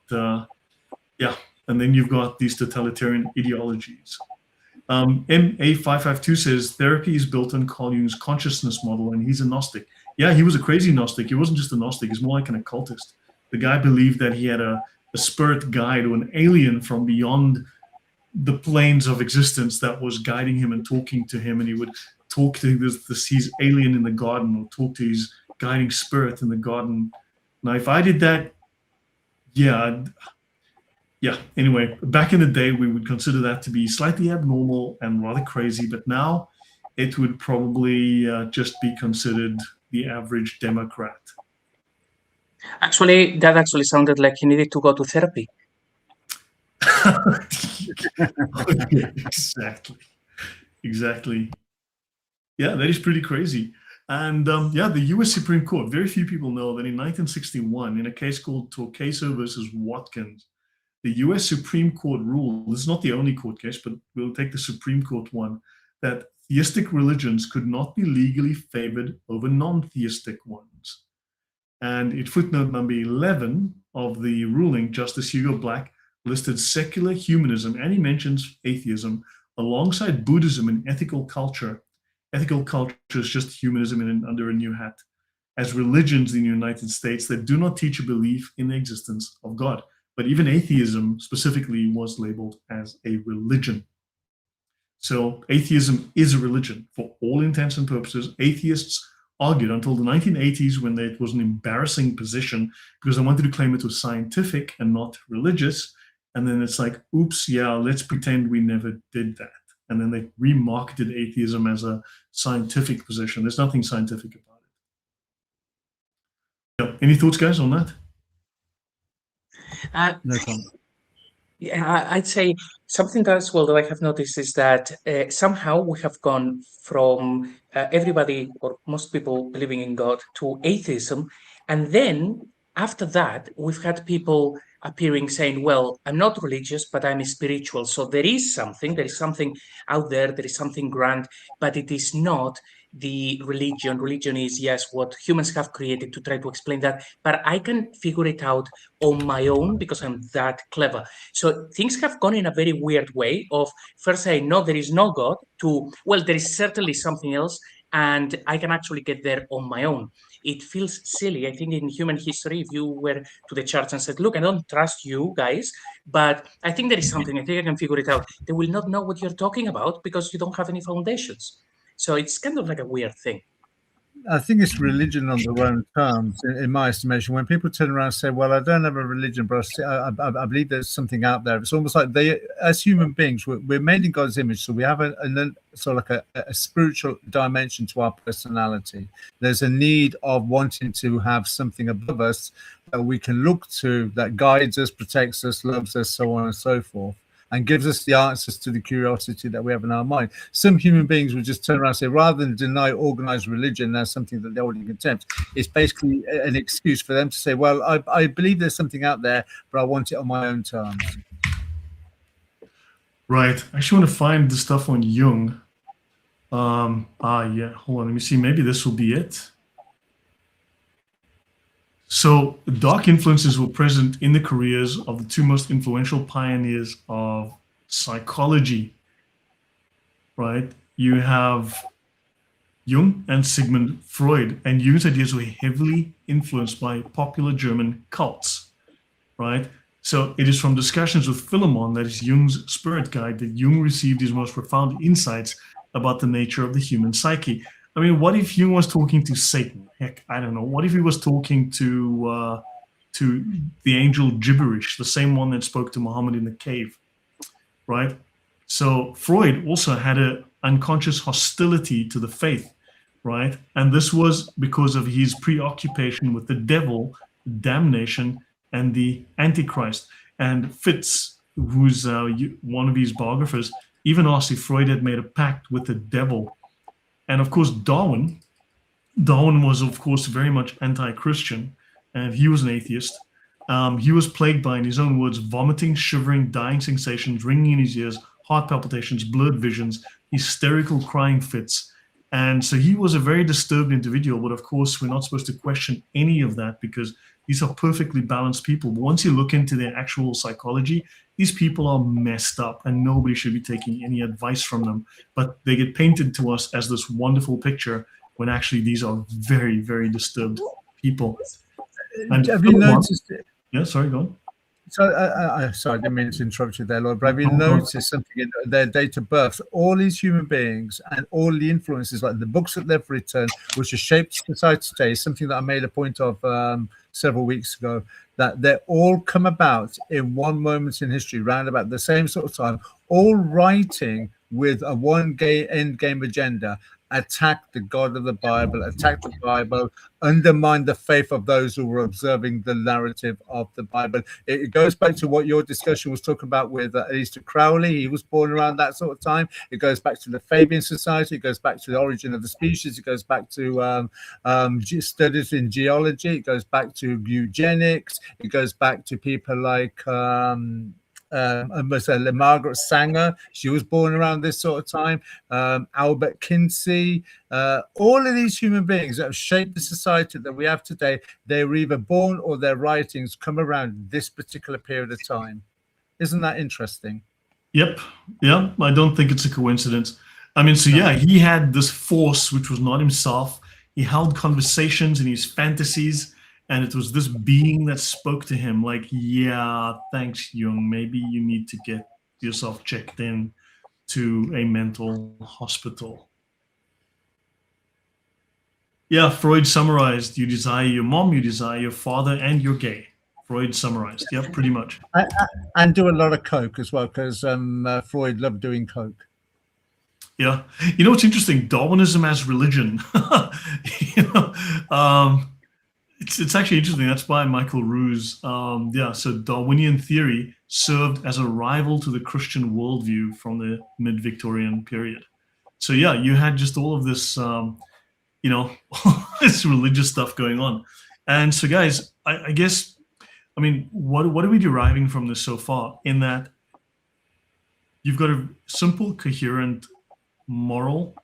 and then you've got these totalitarian ideologies. MA552 says therapy is built on Carl Jung's consciousness model, and he's a Gnostic. Yeah, he was a crazy Gnostic. He wasn't just a Gnostic, he's more like an occultist. The guy believed that he had a spirit guide or an alien from beyond the planes of existence that was guiding him and talking to him, and he would talk to his alien in the garden, or talk to his guiding spirit in the garden. Now, if I did that, yeah, anyway, back in the day, we would consider that to be slightly abnormal and rather crazy, but now it would probably just be considered the average Democrat. Actually, that actually sounded like he needed to go to therapy. Exactly. Yeah, that is pretty crazy. And the US Supreme Court, very few people know that in 1961, in a case called Torcaso versus Watkins, the US Supreme Court ruled, this is not the only court case, but we'll take the Supreme Court one, that theistic religions could not be legally favored over non-theistic ones. And in footnote number 11 of the ruling, Justice Hugo Black listed secular humanism, and he mentions atheism, alongside Buddhism and ethical culture. Ethical culture is just humanism under a new hat, as religions in the United States that do not teach a belief in the existence of God. But even atheism specifically was labeled as a religion. So atheism is a religion for all intents and purposes. Atheists argued until the 1980s, when it was an embarrassing position because they wanted to claim it was scientific and not religious. And then it's like, oops, yeah, let's pretend we never did that. And then they remarketed atheism as a scientific position. There's nothing scientific about it. Yeah. Any thoughts, guys, on that? No comment. Yeah, I'd say something that as well that I have noticed is that somehow we have gone from everybody or most people believing in God to atheism. And then after that, we've had people appearing saying, well, I'm not religious, but I'm spiritual. So there is something out there, there is something grand, but it is not the religion. Religion is, yes, what humans have created to try to explain that, but I can figure it out on my own because I'm that clever. So things have gone in a very weird way of first saying, no, there is no God, to, well, there is certainly something else, and I can actually get there on my own. It feels silly. I think in human history, if you were to the church and said, look, I don't trust you guys, but I think there is something, I think I can figure it out, they will not know what you're talking about because you don't have any foundations. So it's kind of like a weird thing. I think it's religion on their own terms, in my estimation. When people turn around and say, well, I don't have a religion, but I believe there's something out there. It's almost like they, as human beings, we're made in God's image. So we have a sort of like a spiritual dimension to our personality. There's a need of wanting to have something above us that we can look to, that guides us, protects us, loves us, so on and so forth, and gives us the answers to the curiosity that we have in our mind. Some human beings would just turn around and say, rather than deny organized religion as something that they already contempt, it's basically an excuse for them to say, well, I believe there's something out there, but I want it on my own terms. Right. I actually want to find the stuff on Jung. Yeah, hold on, let me see. Maybe this will be it. So dark influences were present in the careers of the two most influential pioneers of psychology, right? You have Jung and Sigmund Freud, and Jung's ideas were heavily influenced by popular German cults, right? So it is from discussions with Philemon, that is Jung's spirit guide, that Jung received his most profound insights about the nature of the human psyche. I mean, what if Jung was talking to Satan? Heck, I don't know. What if he was talking to the angel gibberish, the same one that spoke to Muhammad in the cave, right? So Freud also had an unconscious hostility to the faith, right? And this was because of his preoccupation with the devil, damnation, and the Antichrist. And Fitz, who's one of his biographers, even asked if Freud had made a pact with the devil. And of course, Darwin, Darwin was, of course, very much anti-Christian, and he was an atheist. He was plagued by, in his own words, vomiting, shivering, dying sensations, ringing in his ears, heart palpitations, blurred visions, hysterical crying fits. And so he was a very disturbed individual. But of course, we're not supposed to question any of that because these are perfectly balanced people. But once you look into their actual psychology, these people are messed up and nobody should be taking any advice from them. But they get painted to us as this wonderful picture when actually these are very, very disturbed people. And have you noticed it? Yeah, sorry, go on. So, sorry, I didn't mean to interrupt you there, Lord, but have you noticed something in their date of birth? All these human beings and all the influences, like the books that they've written, which have shaped society today, is something that I made a point of several weeks ago, that they all come about in one moment in history, round about the same sort of time, all writing with a one end game agenda. Attack the God of the Bible, attack the Bible, undermine the faith of those who were observing the narrative of the Bible. It goes back to what your discussion was talking about with Aleister Crowley. He was born around that sort of time. It goes back to the Fabian Society. It goes back to the origin of the species. It goes back to studies in geology. It goes back to eugenics. It goes back to people like Margaret Sanger. She was born around this sort of time. Albert Kinsey. All of these human beings that have shaped the society that we have today, they were either born or their writings come around this particular period of time. Isn't that interesting? Yep. Yeah, I don't think it's a coincidence. I mean, so yeah, he had this force which was not himself. He held conversations in his fantasies. And it was this being that spoke to him like, yeah, thanks, Jung. Maybe you need to get yourself checked in to a mental hospital. Yeah, Freud summarized, you desire your mom, you desire your father, and you're gay. Freud summarized. Yeah, pretty much. And do a lot of coke as well, because Freud loved doing coke. Yeah. You know what's interesting? Darwinism as religion. It's actually interesting. That's by Michael Ruse. So Darwinian theory served as a rival to the Christian worldview from the mid-Victorian period. So yeah, you had just all of this, this religious stuff going on. And so guys, I guess, I mean, what are we deriving from this so far? In that you've got a simple, coherent, moral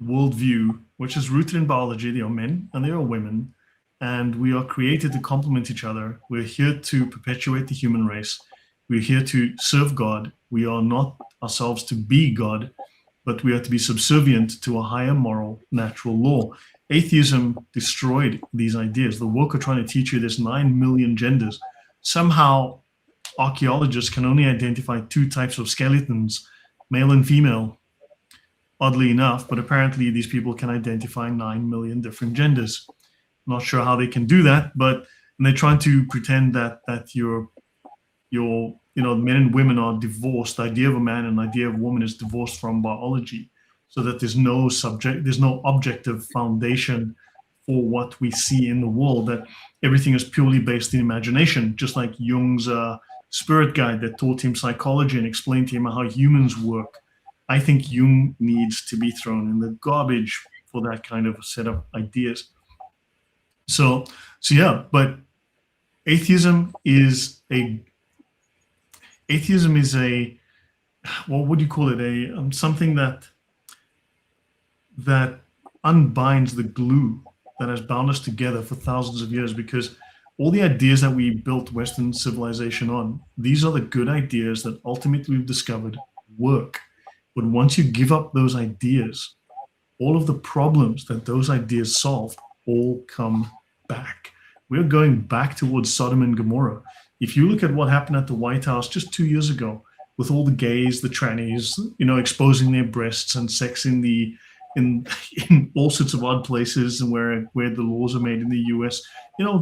worldview, which is rooted in biology. They are men and they are women. And we are created to complement each other. We're here to perpetuate the human race. We're here to serve God. We are not ourselves to be God, but we are to be subservient to a higher moral, natural law. Atheism destroyed these ideas. The woke are trying to teach you there's 9 million genders. Somehow, archaeologists can only identify 2 types of skeletons, male and female, oddly enough, but apparently these people can identify 9 million different genders. Not sure how they can do that, but they're trying to pretend that your men and women are divorced. The idea of a man and the idea of a woman is divorced from biology, so that there's no objective foundation for what we see in the world. That everything is purely based in imagination, just like Jung's spirit guide that taught him psychology and explained to him how humans work. I think Jung needs to be thrown in the garbage for that kind of a set of ideas. So yeah, but atheism is a what would you call it? Something that unbinds the glue that has bound us together for thousands of years, because all the ideas that we built Western civilization on, these are the good ideas that ultimately we've discovered work. But once you give up those ideas, all of the problems that those ideas solve all come back. We're going back towards Sodom and Gomorrah. If you look at what happened at the White House just 2 years ago, with all the gays, the trannies, exposing their breasts and sex in all sorts of odd places, and where the laws are made in the US,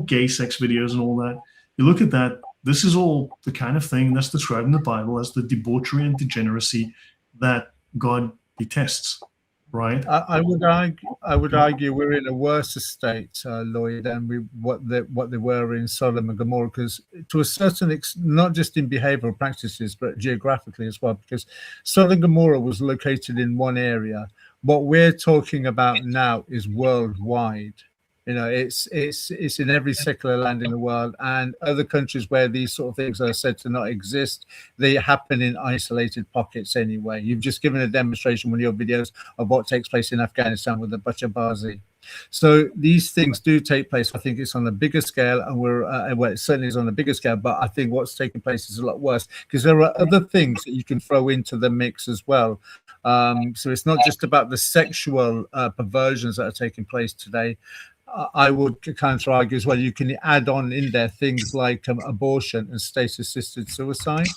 gay sex videos and all that. You look at that, this is all the kind of thing that's described in the Bible as the debauchery and degeneracy that God detests. Right. I would argue we're in a worse state, Lloyd, than what they were in Sodom and Gomorrah, because to a certain extent, not just in behavioral practices, but geographically as well, because Sodom and Gomorrah was located in one area, What we're talking about now is worldwide. You know, it's in every secular land in the world, and other countries where these sort of things are said to not exist, they happen in isolated pockets anyway. You've just given a demonstration with your videos of what takes place in Afghanistan with the Bachabazi. So these things do take place. I think it's on a bigger scale, and well, it certainly is on a bigger scale, but I think what's taking place is a lot worse, because there are other things that you can throw into the mix as well. So it's not just about the sexual perversions that are taking place today. I would counter argue as well, you can add on in there things like abortion and state-assisted suicide.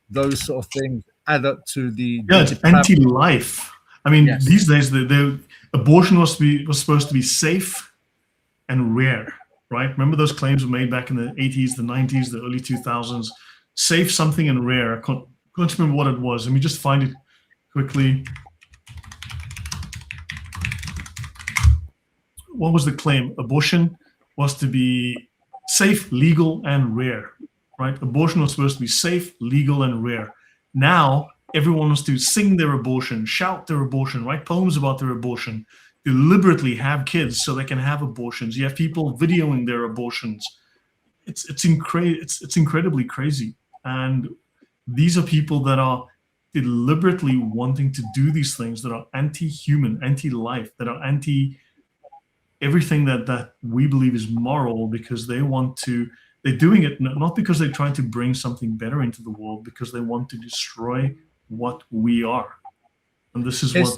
Those sort of things add up to the it's anti-life. I mean, yes. These days the abortion was supposed to be safe and rare, right? Remember those claims were made back in the 80s, the 90s, the early 2000s. Safe, something, and rare. I can't remember what it was. Let me just find it quickly. What was the claim? Abortion was to be safe, legal, and rare, right? Abortion was supposed to be safe, legal, and rare. Now, everyone wants to sing their abortion, shout their abortion, write poems about their abortion, deliberately have kids so they can have abortions. You have people videoing their abortions. It's incredibly crazy. And these are people that are deliberately wanting to do these things that are anti-human, anti-life, that are everything that we believe is moral, because they're doing it not because they're trying to bring something better into the world, because they want to destroy what we are. And this is when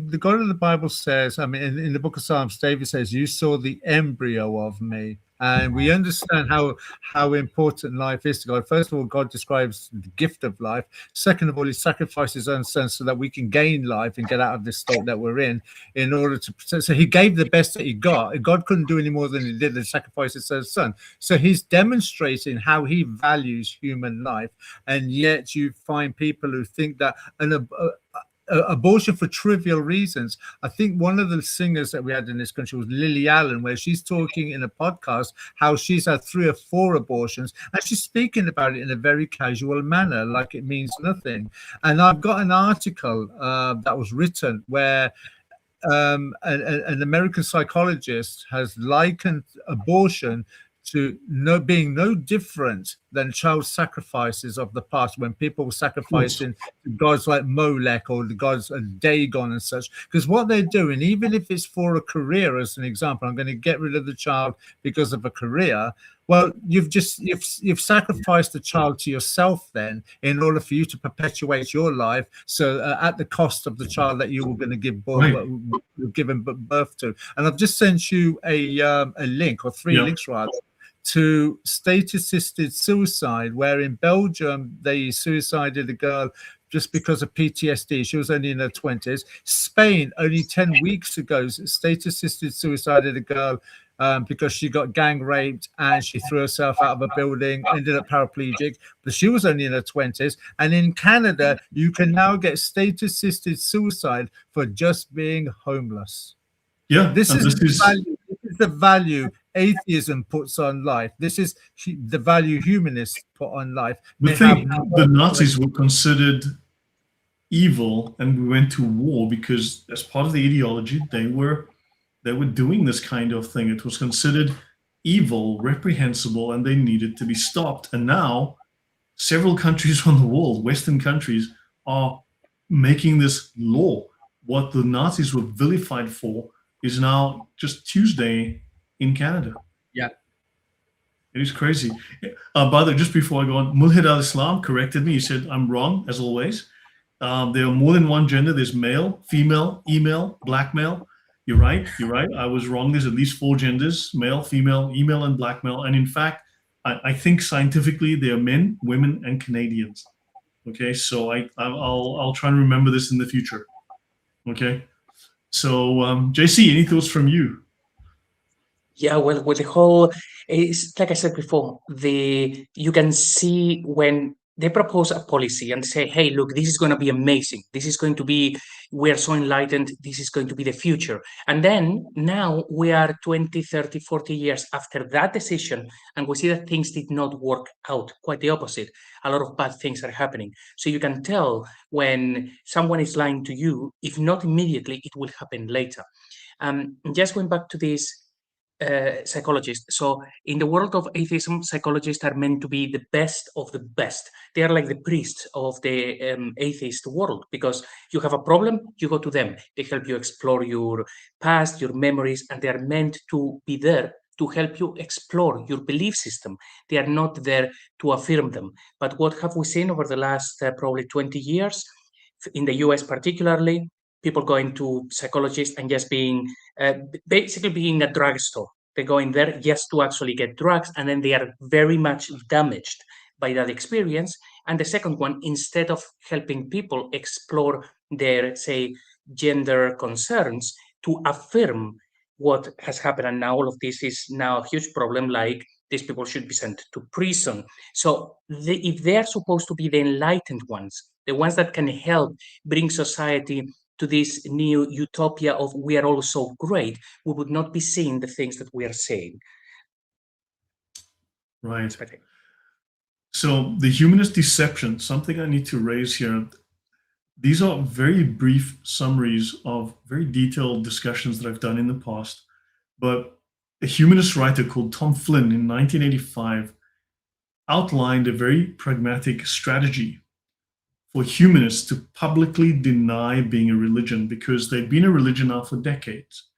the God of the Bible says, I mean, in the book of Psalms, David says, "You saw the embryo of me." And we understand how important life is to God. First of all, God describes the gift of life. Second of all, he sacrificed his own son so that we can gain life and get out of this state that we're in order to protect. So he gave the best that he got. God couldn't do any more than he did and sacrifice his own son. So he's demonstrating how he values human life. And yet you find people who think that abortion for trivial reasons. I think one of the singers that we had in this country was Lily Allen, where she's talking in a podcast how she's had 3 or 4 abortions, and she's speaking about it in a very casual manner, like it means nothing. And I've got an article that was written where an American psychologist has likened abortion to being no different than child sacrifices of the past, when people were sacrificing gods like Molech or the gods of Dagon and such. Because what they're doing, even if it's for a career, as an example, I'm going to get rid of the child because of a career. Well, you've sacrificed the child to yourself then, in order for you to perpetuate your life. So at the cost of the child that you were going to give given birth to. And I've just sent you a link, or 3 links rather, to state-assisted suicide, where in Belgium they suicided a girl just because of PTSD. She was only in her 20s. Spain, only 10 weeks ago, state-assisted suicided a girl because she got gang raped and she threw herself out of a building, ended up paraplegic, but she was only in her 20s. And in Canada, you can now get state-assisted suicide for just being homeless. Yeah, this is the value atheism puts on life. This is the value humanists put on life. The Nazis were considered evil, and we went to war because, as part of the ideology, they were doing this kind of thing. It was considered evil, reprehensible, and they needed to be stopped. And now, several countries on the world, Western countries, are making this law. What the Nazis were vilified for is now just Tuesday in Canada. Yeah. It is crazy. By the way, just before I go on, Mulhid al-Islam corrected me. He said, I'm wrong, as always. There are more than one gender. There's male, female, email, black male. You're right. I was wrong. There's at least 4 genders: male, female, email, and black male. And in fact, I think scientifically they are men, women, and Canadians. Okay, so I'll try and remember this in the future. Okay, so JC, any thoughts from you? Yeah, well, with the whole, it's like I said before, you can see when they propose a policy and say, hey, look, this is going to be amazing. This is going to be, we are so enlightened. This is going to be the future. And then now we are 20, 30, 40 years after that decision, and we see that things did not work out. Quite the opposite. A lot of bad things are happening. So you can tell when someone is lying to you, if not immediately, it will happen later. Just going back to this psychologists. So in the world of atheism, psychologists are meant to be the best of the best. They are like the priests of the atheist world, because you have a problem, you go to them. They help you explore your past, your memories, and they are meant to be there to help you explore your belief system. They are not there to affirm them. But what have we seen over the last probably 20 years, in the US particularly? People going to psychologists and just being basically being a drugstore. They go in there just to actually get drugs, and then they are very much damaged by that experience. And the second one, instead of helping people explore their, say, gender concerns to affirm what has happened, and now all of this is now a huge problem, like these people should be sent to prison. So if they are supposed to be the enlightened ones, the ones that can help bring society to this new utopia of we are all so great, we would not be seeing the things that we are saying. Right. So the humanist deception, something I need to raise here. These are very brief summaries of very detailed discussions that I've done in the past. But a humanist writer called Tom Flynn in 1985 outlined a very pragmatic strategy for humanists to publicly deny being a religion, because they'd been a religion now for decades.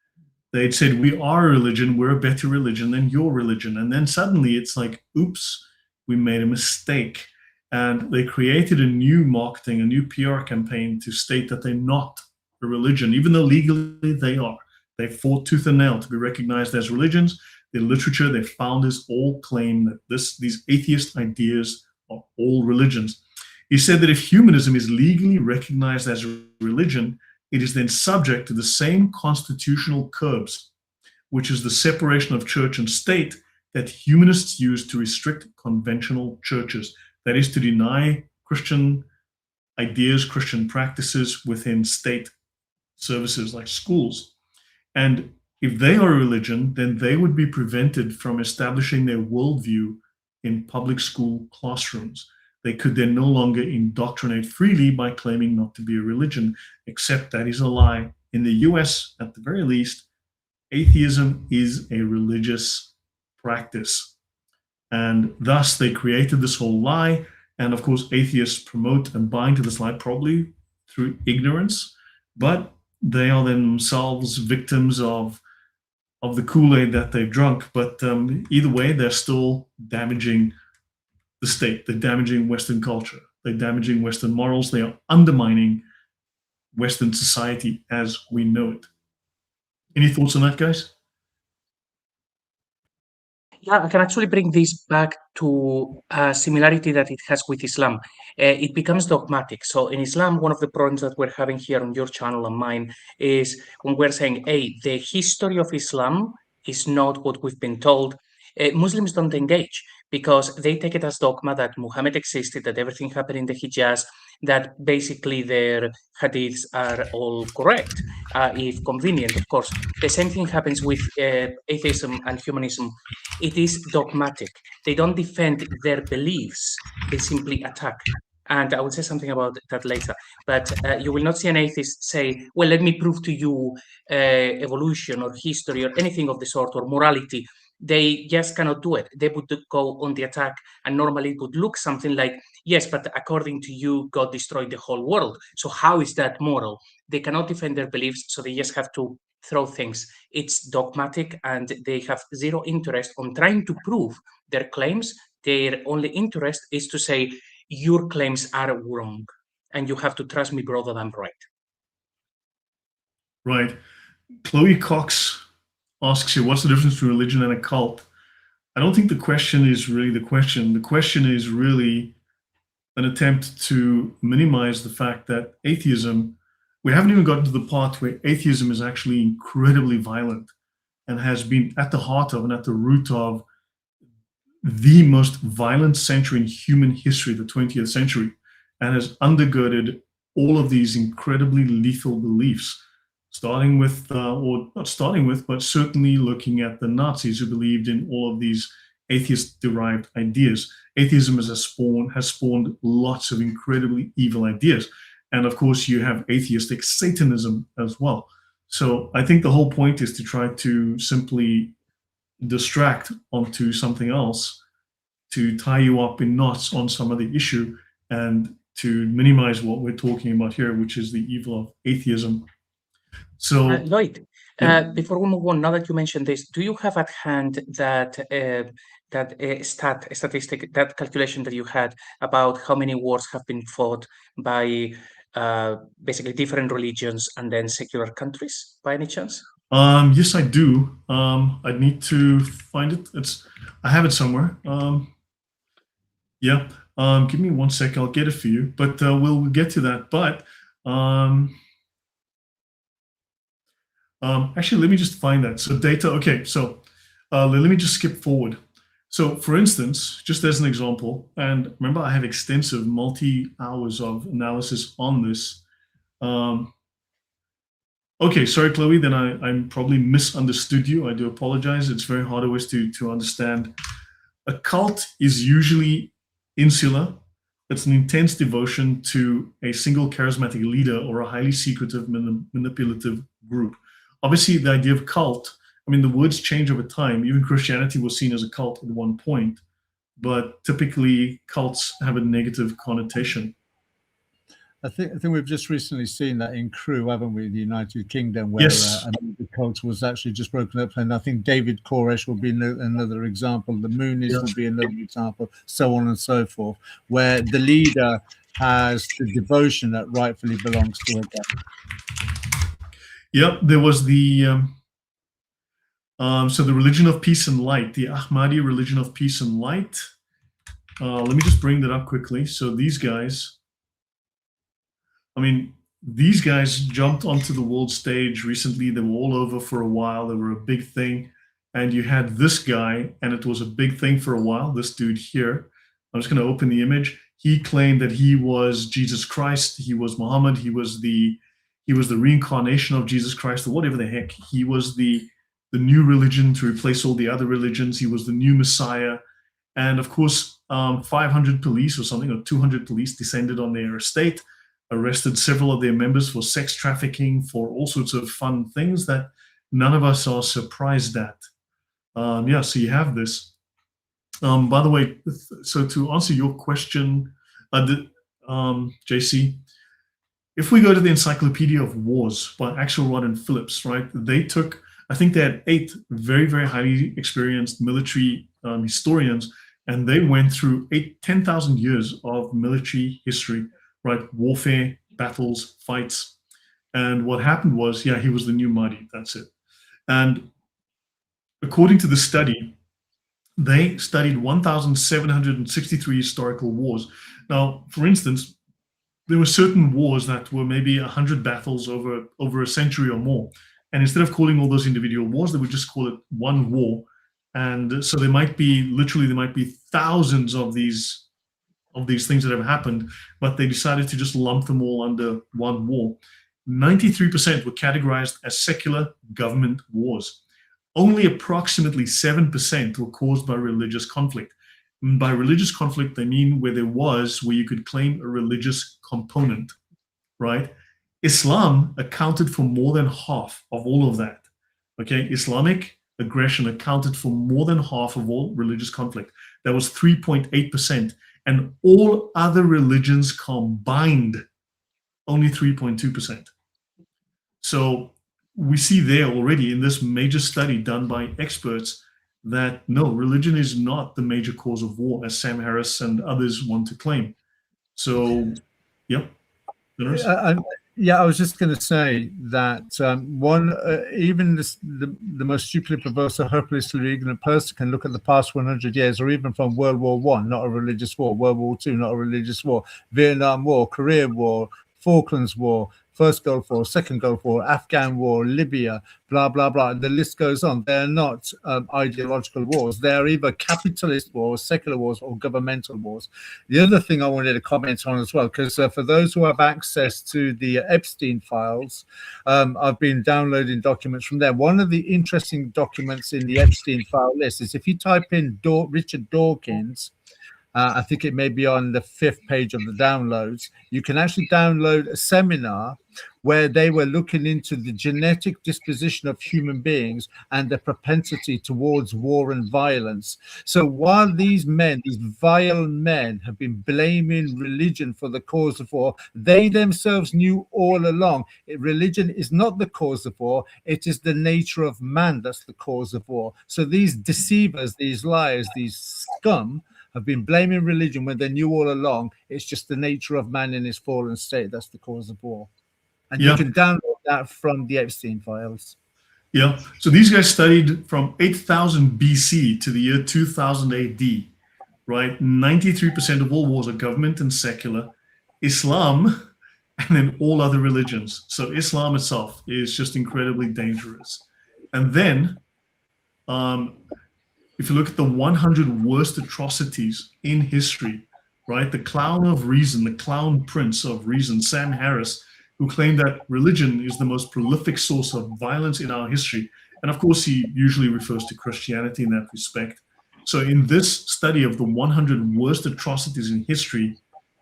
They'd said, we are a religion, we're a better religion than your religion. And then suddenly it's like, oops, we made a mistake. And they created a new marketing, a new PR campaign to state that they're not a religion, even though legally they are. They fought tooth and nail to be recognized as religions. Their literature, their founders all claim that these atheist ideas are all religions. He said that if humanism is legally recognized as a religion, it is then subject to the same constitutional curbs, which is the separation of church and state that humanists use to restrict conventional churches. That is, to deny Christian ideas, Christian practices within state services like schools. And if they are a religion, then they would be prevented from establishing their worldview in public school classrooms. They could then no longer indoctrinate freely by claiming not to be a religion, except that is a lie. In the US, at the very least, atheism is a religious practice. And thus they created this whole lie. And of course, atheists promote and buy into this lie, probably through ignorance, but they are themselves victims of the Kool-Aid that they've drunk. But either way, they're still damaging the state. They're damaging Western culture. They're damaging Western morals. They are undermining Western society as we know it. Any thoughts on that, guys? Yeah, I can actually bring this back to a similarity that it has with Islam. It becomes dogmatic. So in Islam, one of the problems that we're having here on your channel and mine is when we're saying, hey, the history of Islam is not what we've been told. Muslims don't engage because they take it as dogma that Muhammad existed, that everything happened in the Hijaz, that basically their hadiths are all correct, if convenient, of course. The same thing happens with atheism and humanism. It is dogmatic. They don't defend their beliefs. They simply attack. And I will say something about that later. But you will not see an atheist say, well, let me prove to you evolution or history or anything of the sort, or morality. They just cannot do it. They would go on the attack, and normally it would look something like, yes, but according to you, God destroyed the whole world. So how is that moral? They cannot defend their beliefs, so they just have to throw things. It's dogmatic, and they have zero interest on trying to prove their claims. Their only interest is to say, your claims are wrong, and you have to trust me, brother, I'm right. Right. Chloe Cox asks you, what's the difference between religion and a cult? I don't think the question is really the question. The question is really an attempt to minimize the fact that atheism, we haven't even gotten to the part where atheism is actually incredibly violent and has been at the heart of and at the root of the most violent century in human history, the 20th century, and has undergirded all of these incredibly lethal beliefs, starting with, or not starting with, but certainly looking at the Nazis who believed in all of these atheist-derived ideas. Atheism has spawned lots of incredibly evil ideas. And of course, you have atheistic Satanism as well. So I think the whole point is to try to simply distract onto something else, to tie you up in knots on some other issue, and to minimize what we're talking about here, which is the evil of atheism. So, Lloyd, yeah. before we move on, now that you mentioned this, do you have at hand that statistic, that calculation that you had about how many wars have been fought by basically different religions and then secular countries, by any chance? Yes, I do. I'd need to find it. I have it somewhere. Yeah. Give me 1 sec. I'll get it for you. But we'll get to that. But actually, let me just find that. So data. Okay. So let me just skip forward. So for instance, just as an example, and remember, I have extensive multi-hours of analysis on this. Okay, sorry, Chloe, then I'm probably misunderstood you. I do apologize. It's very hard always to understand. A cult is usually insular. It's an intense devotion to a single charismatic leader or a highly secretive, manipulative group. Obviously, the idea of cult, I mean, the words change over time. Even Christianity was seen as a cult at one point, but typically cults have a negative connotation. I think we've just recently seen that in Crewe, haven't we, the United Kingdom, where Yes. the cult was actually just broken up. And I think David Koresh will be another example. The Moonies will be another example, so on and so forth, where the leader has the devotion that rightfully belongs to a god. Yep, there was the so the religion of peace and light, the Ahmadi religion of peace and light. Let me just bring that up quickly. So these guys, I mean, these guys jumped onto the world stage recently. They were all over for a while. They were a big thing. And you had this guy, and it was a big thing for a while, this dude here. I'm just going to open the image. He claimed that he was Jesus Christ. He was Muhammad. He was the reincarnation of Jesus Christ, or whatever the heck. He was the new religion to replace all the other religions. He was the new Messiah. And of course, 500 police or something, or 200 police descended on their estate, arrested several of their members for sex trafficking, for all sorts of fun things that none of us are surprised at. Yeah, so you have this. By the way, so to answer your question, JC, if we go to the Encyclopedia of Wars by Axelrod and Phillips, right, I think they had 8 very, very highly experienced military historians, and they went through 10,000 years of military history, right? Warfare, battles, fights. And what happened was, yeah, he was the new Mahdi. That's it. And according to the study, they studied 1,763 historical wars. Now, for instance, there were certain wars that were maybe 100 battles over a century or more. And instead of calling all those individual wars, they would just call it one war. And so there might be thousands of these things that have happened, but they decided to just lump them all under one war. 93% were categorized as secular government wars. Only approximately 7% were caused by religious conflict. And by religious conflict, they mean where you could claim a religious component, right? Islam accounted for more than half of all of that. Okay, Islamic aggression accounted for more than half of all religious conflict. That was 3.8%. And all other religions combined, only 3.2%. So we see there already in this major study done by experts that no, religion is not the major cause of war, as Sam Harris and others want to claim. So, yep. Yeah, I was just going to say that even the most stupidly perverse or hopelessly ignorant person can look at the past 100 years, or even from World War I, not a religious war, World War II, not a religious war, Vietnam War, Korean War, Falklands War, First Gulf War, Second Gulf War, Afghan War, Libya, blah, blah, blah. The list goes on. They're not ideological wars. They're either capitalist wars, secular wars, or governmental wars. The other thing I wanted to comment on as well, because for those who have access to the Epstein files, I've been downloading documents from there. One of the interesting documents in the Epstein file list is if you type in Richard Dawkins, I think it may be on the 5th page of the downloads, you can actually download a seminar where they were looking into the genetic disposition of human beings and the propensity towards war and violence. So while these men, these vile men, have been blaming religion for the cause of war, they themselves knew all along religion is not the cause of war, it is the nature of man that's the cause of war. So these deceivers, these liars, these scum, have been blaming religion when they knew all along it's just the nature of man in his fallen state that's the cause of war. And you can download that from the Epstein files. Yeah. So these guys studied from 8000 BC to the year 2000 AD, right? 93% of all wars are government and secular, Islam, and then all other religions. So Islam itself is just incredibly dangerous. And then, if you look at the 100 worst atrocities in history, right? The clown of reason, the clown prince of reason, Sam Harris, who claimed that religion is the most prolific source of violence in our history. And of course, he usually refers to Christianity in that respect. So in this study of the 100 worst atrocities in history,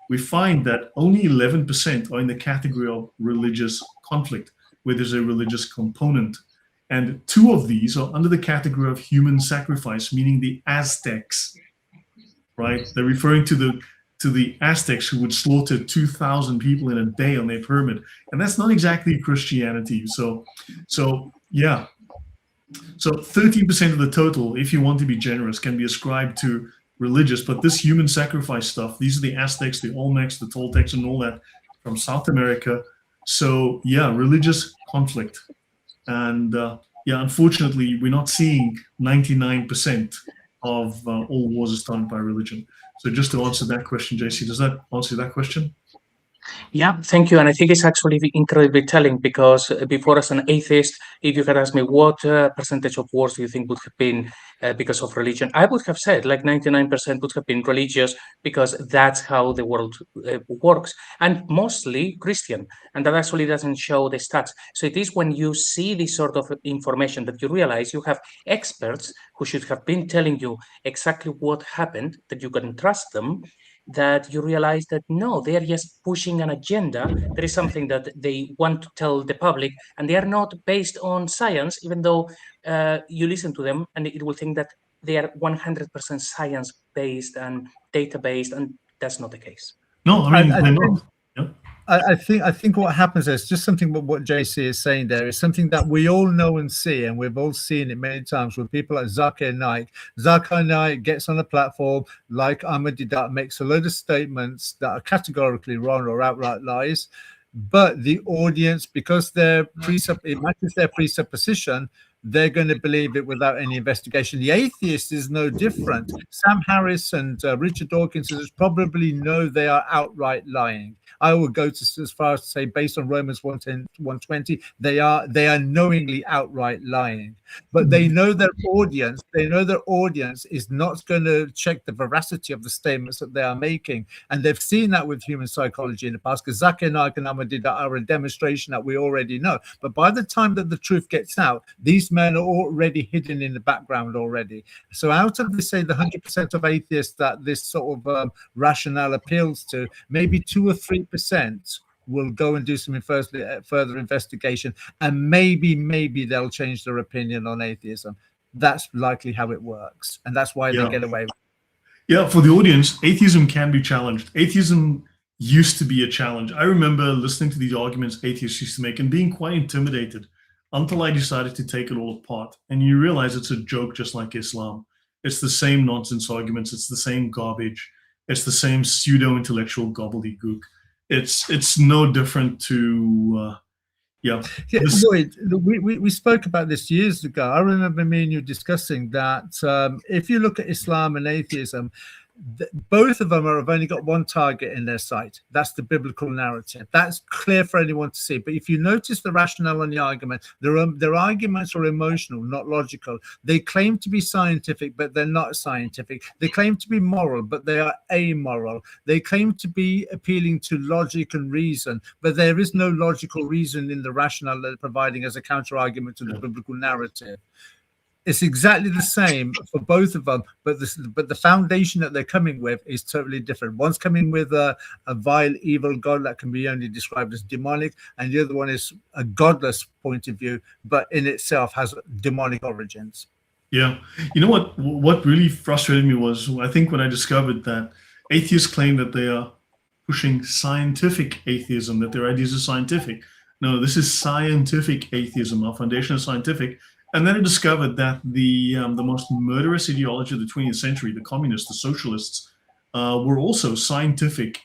we find that only 11% are in the category of religious conflict, where there's a religious component. And 2 of these are under the category of human sacrifice, meaning the Aztecs, right? They're referring to the Aztecs who would slaughter 2,000 people in a day on their pyramid. And that's not exactly Christianity. So yeah. So 13% of the total, if you want to be generous, can be ascribed to religious, but this human sacrifice stuff, these are the Aztecs, the Olmecs, the Toltecs, and all that from South America. So yeah, religious conflict. And yeah, unfortunately, we're not seeing 99% of all wars are started by religion. So just to answer that question, JC, does that answer that question? Yeah, thank you. And I think it's actually incredibly telling because before, as an atheist, if you had asked me what percentage of wars do you think would have been because of religion, I would have said like 99% would have been religious because that's how the world works, and mostly Christian. And that actually doesn't show the stats. So it is when you see this sort of information that you realize you have experts who should have been telling you exactly what happened, that you can trust them, that you realize that no, they are just pushing an agenda. There is something that they want to tell the public, and they are not based on science, even though you listen to them and it will think that they are 100% science-based and data-based, and that's not the case. No, I mean, they're not. Yeah. I think what happens is just something what JC is saying there is something that we all know and see, and we've all seen it many times with people like Zakir Naik. Zakir Naik gets on a platform like Ahmadiyya, makes a load of statements that are categorically wrong or outright lies, but the audience, because it matches their presupposition, they're going to believe it without any investigation. The atheist is no different. Sam Harris and Richard Dawkins probably know they are outright lying. I would go as far as to say, based on Romans 1:10, 1:20, they are knowingly outright lying. But they know their audience. They know their audience is not going to check the veracity of the statements that they are making, and they've seen that with human psychology in the past. Because Zakir Naik and Ahmadiyya are a demonstration that we already know. But by the time that the truth gets out, these men are already hidden in the background already. So out of, say, the 100% of atheists that this sort of rationale appeals to, maybe 2 or 3% will go and do some further investigation, and maybe they'll change their opinion on atheism. That's likely how it works, and that's why they get away with it. Yeah, for the audience, atheism can be challenged. Atheism used to be a challenge. I remember listening to these arguments atheists used to make and being quite intimidated until I decided to take it all apart. And you realize it's a joke just like Islam. It's the same nonsense arguments. It's the same garbage. It's the same pseudo-intellectual gobbledygook. It's no different to Lloyd, we spoke about this years ago. I remember me and you discussing that if you look at Islam and atheism, both of them have only got one target in their sight. That's the biblical narrative. That's clear for anyone to see. But if you notice the rationale and the argument, their arguments are emotional, not logical. They claim to be scientific, but they're not scientific. They claim to be moral, but they are amoral. They claim to be appealing to logic and reason, but there is no logical reason in the rationale they're providing as a counter argument to the biblical narrative. It's exactly the same for both of them, but the foundation that they're coming with is totally different. One's coming with a vile, evil God that can be only described as demonic, and the other one is a godless point of view, but in itself has demonic origins. Yeah. You know what really frustrated me was, I think, when I discovered that atheists claim that they are pushing scientific atheism, that their ideas are scientific. No, this is scientific atheism. Our foundation is scientific. And then I discovered that the most murderous ideology of the 20th century, the communists, the socialists, were also scientific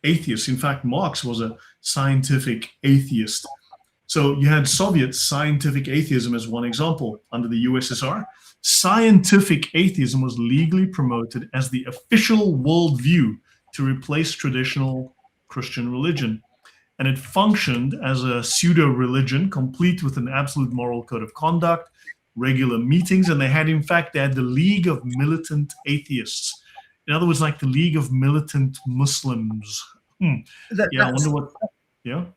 atheists. In fact, Marx was a scientific atheist. So you had Soviet scientific atheism as one example. Under the USSR, scientific atheism was legally promoted as the official worldview to replace traditional Christian religion. And it functioned as a pseudo-religion, complete with an absolute moral code of conduct, regular meetings, and they had the League of Militant Atheists. In other words, like the League of Militant Muslims. I wonder what... Yeah,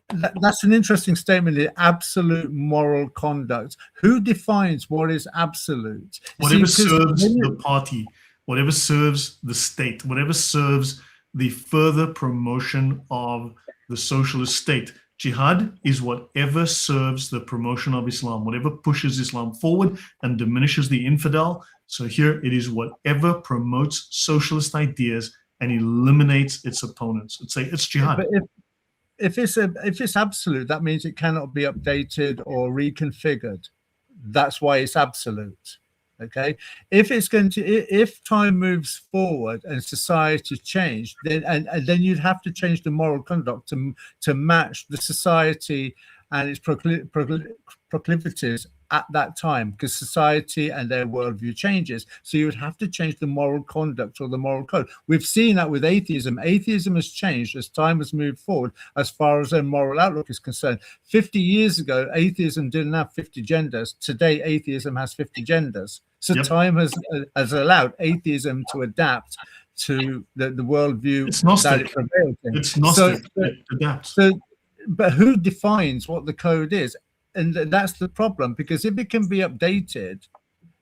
that's an interesting statement. The absolute moral conduct. Who defines what is absolute? Whatever serves the party, whatever serves the state, whatever serves the further promotion of the socialist state. Jihad is whatever serves the promotion of Islam, whatever pushes Islam forward and diminishes the infidel. So here it is whatever promotes socialist ideas and eliminates its opponents. It's jihad. But if it's absolute, that means it cannot be updated or reconfigured. That's why it's absolute. Okay, if time moves forward and society changed, then you'd have to change the moral conduct to match the society and its proclivities at that time, because society and their worldview changes. So you would have to change the moral conduct or the moral code. We've seen that with atheism. Atheism has changed as time has moved forward as far as their moral outlook is concerned. 50 years ago, atheism didn't have 50 genders. Today, atheism has 50 genders. So time has allowed atheism to adapt to the worldview that it prevails in. It's Gnostic. It adapts. But who defines what the code is? And that's the problem, because if it can be updated,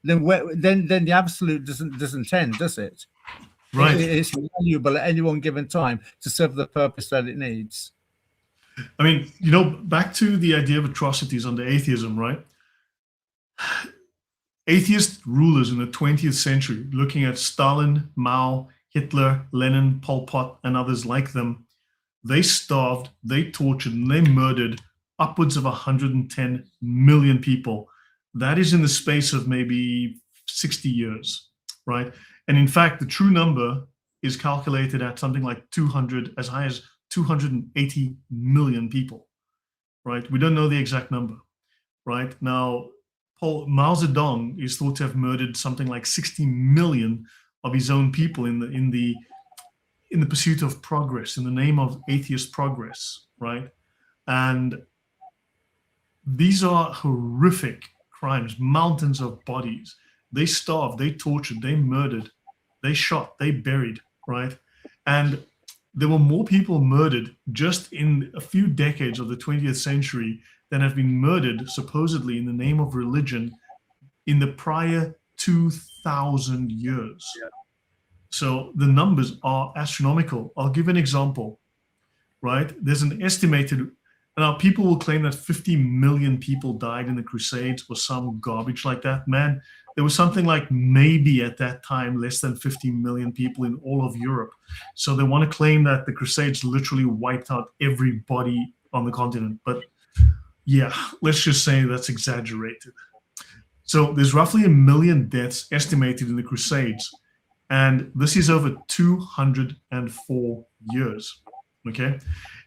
then the absolute doesn't end, does it? Right. It's valuable at any one given time to serve the purpose that it needs. I mean, back to the idea of atrocities under atheism, right? Atheist rulers in the 20th century, looking at Stalin, Mao, Hitler, Lenin, Pol Pot, and others like them, they starved, they tortured, and they murdered upwards of 110 million people. That is in the space of maybe 60 years, right? And in fact, the true number is calculated at something like as high as 280 million people, right? We don't know the exact number, right? Now, Mao Zedong is thought to have murdered something like 60 million of his own people in the pursuit of progress, in the name of atheist progress, right? And these are horrific crimes, mountains of bodies. They starved, they tortured, they murdered, they shot, they buried, right? And there were more people murdered just in a few decades of the 20th century than have been murdered, supposedly, in the name of religion in the prior 2,000 years. Yeah. So the numbers are astronomical. I'll give an example, right? There's an estimated... Now, people will claim that 50 million people died in the Crusades or some garbage like that. Man, there was something like maybe at that time less than 50 million people in all of Europe. So they want to claim that the Crusades literally wiped out everybody on the continent. But yeah, let's just say that's exaggerated. So there's roughly 1 million deaths estimated in the Crusades. And this is over 204 years, okay?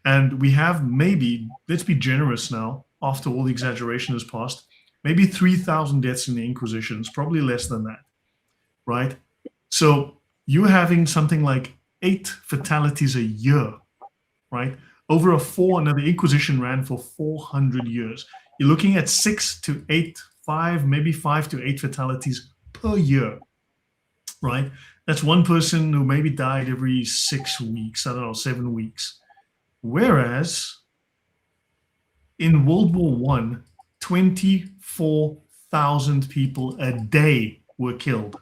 And we have maybe, let's be generous now, after all the exaggeration has passed, maybe 3,000 deaths in the Inquisition. It's probably less than that, right? So you're having something like 8 fatalities a year, right? Over now the Inquisition ran for 400 years. You're looking at 6 to 8, 5, maybe 5 to 8 fatalities per year, right? That's one person who maybe died every 6 weeks, I don't know, 7 weeks. Whereas in World War I, 24,000 people a day were killed.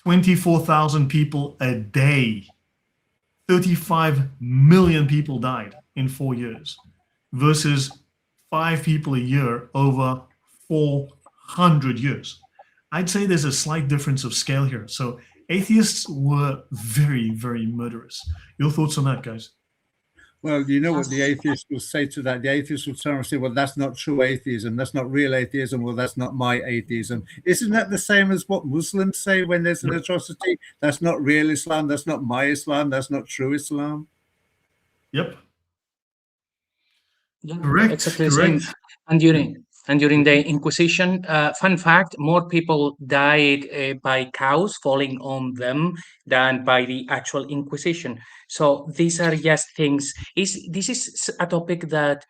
24,000 people a day. 35 million people died in 4 years versus 5 people a year over 400 years. I'd say there's a slight difference of scale here. So atheists were very, very murderous. Your thoughts on that, guys? Well, you know what the atheist will say to that? The atheist will turn and say, well, that's not true atheism. That's not real atheism. Well, that's not my atheism. Isn't that the same as what Muslims say when there's an atrocity? That's not real Islam. That's not my Islam. That's not true Islam. Yep. Yeah, Correct. exactly the Correct. same. And during the Inquisition, fun fact, more people died by cows falling on them than by the actual Inquisition. So these are just things. This is a topic that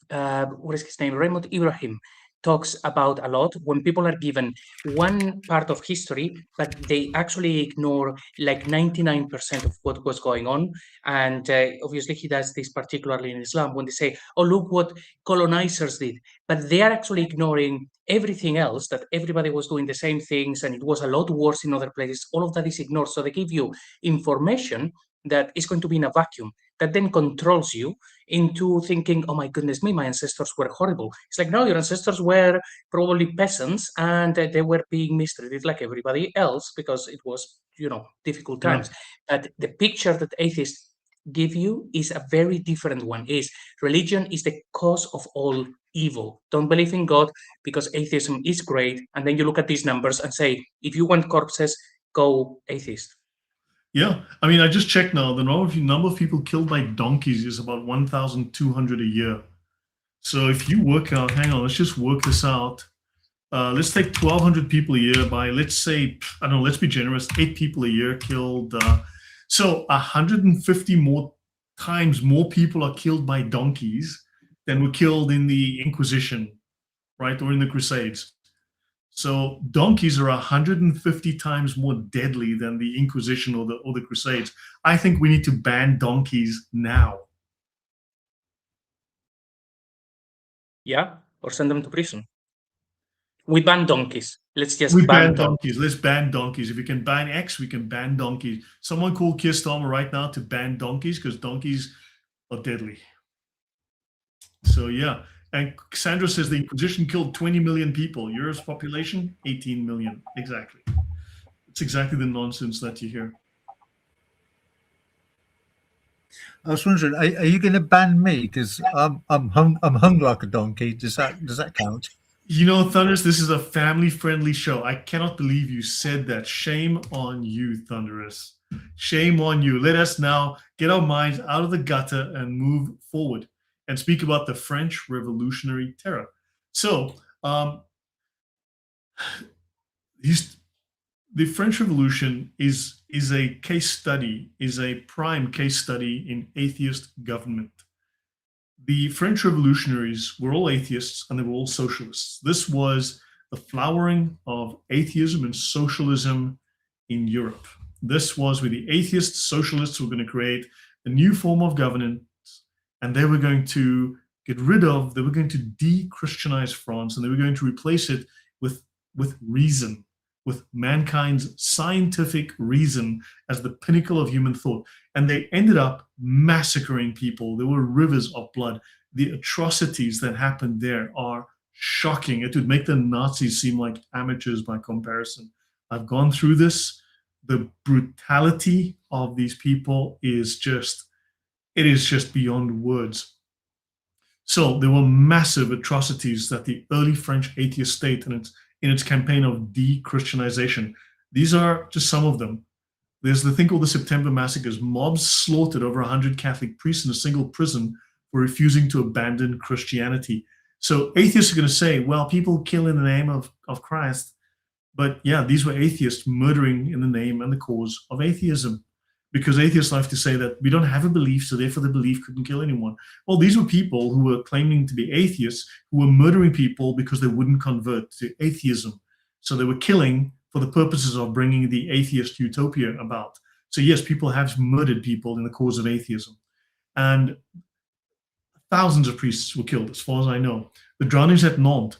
what is his name? Raymond Ibrahim talks about a lot when people are given one part of history, but they actually ignore like 99% of what was going on. And obviously, he does this particularly in Islam when they say, oh, look what colonizers did. But they are actually ignoring everything else, that everybody was doing the same things and it was a lot worse in other places. All of that is ignored. So they give you information that is going to be in a vacuum that then controls you into thinking, oh my goodness me, my ancestors were horrible. It's like, no, your ancestors were probably peasants and they were being mistreated like everybody else because it was, difficult times. But the picture that atheists give you is a very different one. Is religion is the cause of all evil. Don't believe in God because atheism is great. And then you look at these numbers and say, if you want corpses, go atheist. Yeah, I mean, I just checked now. The number of people killed by donkeys is about 1,200 a year. So if you work out, hang on, let's just work this out. Let's take 1,200 people a year by, let's say, I don't know, let's be generous, 8 people a year killed. So 150 times more people are killed by donkeys than were killed in the Inquisition, right, or in the Crusades. So donkeys are 150 times more deadly than the Inquisition or the Crusades. I think we need to ban donkeys now. Yeah, or send them to prison. We ban donkeys. Let's just ban them. donkeys. Let's ban donkeys. If we can ban X, we can ban donkeys. Someone call Keir Starmer right now to ban donkeys because donkeys are deadly. So yeah. And Sandra says the Inquisition killed 20 million people. Europe's population, 18 million. Exactly. It's exactly the nonsense that you hear. I was wondering, are you going to ban me because I'm hung like a donkey? Does that count? You know, Thunderous, this is a family-friendly show. I cannot believe you said that. Shame on you, Thunderous. Shame on you. Let us now get our minds out of the gutter and move forward and speak about the French Revolutionary Terror. So, the French Revolution is a case study, is a prime case study in atheist government. The French revolutionaries were all atheists and they were all socialists. This was the flowering of atheism and socialism in Europe. This was where the atheist socialists were going to create a new form of governance, and they were going to they were going to de-Christianize France, and they were going to replace it with reason, with mankind's scientific reason as the pinnacle of human thought. And they ended up massacring people. There were rivers of blood. The atrocities that happened there are shocking. It would make the Nazis seem like amateurs by comparison. I've gone through this. The brutality of these people is just beyond words. So there were massive atrocities that the early French atheist state in its campaign of de-Christianization. These are just some of them. There's the thing called the September Massacres. Mobs slaughtered over 100 Catholic priests in a single prison for refusing to abandon Christianity. So atheists are going to say, well, people kill in the name of Christ, But yeah, these were atheists murdering in the name and the cause of atheism, because atheists like to say that we don't have a belief, so therefore the belief couldn't kill anyone. Well, these were people who were claiming to be atheists, who were murdering people because they wouldn't convert to atheism. So they were killing for the purposes of bringing the atheist utopia about. So yes, people have murdered people in the cause of atheism. And thousands of priests were killed, as far as I know. The drownings at Nantes.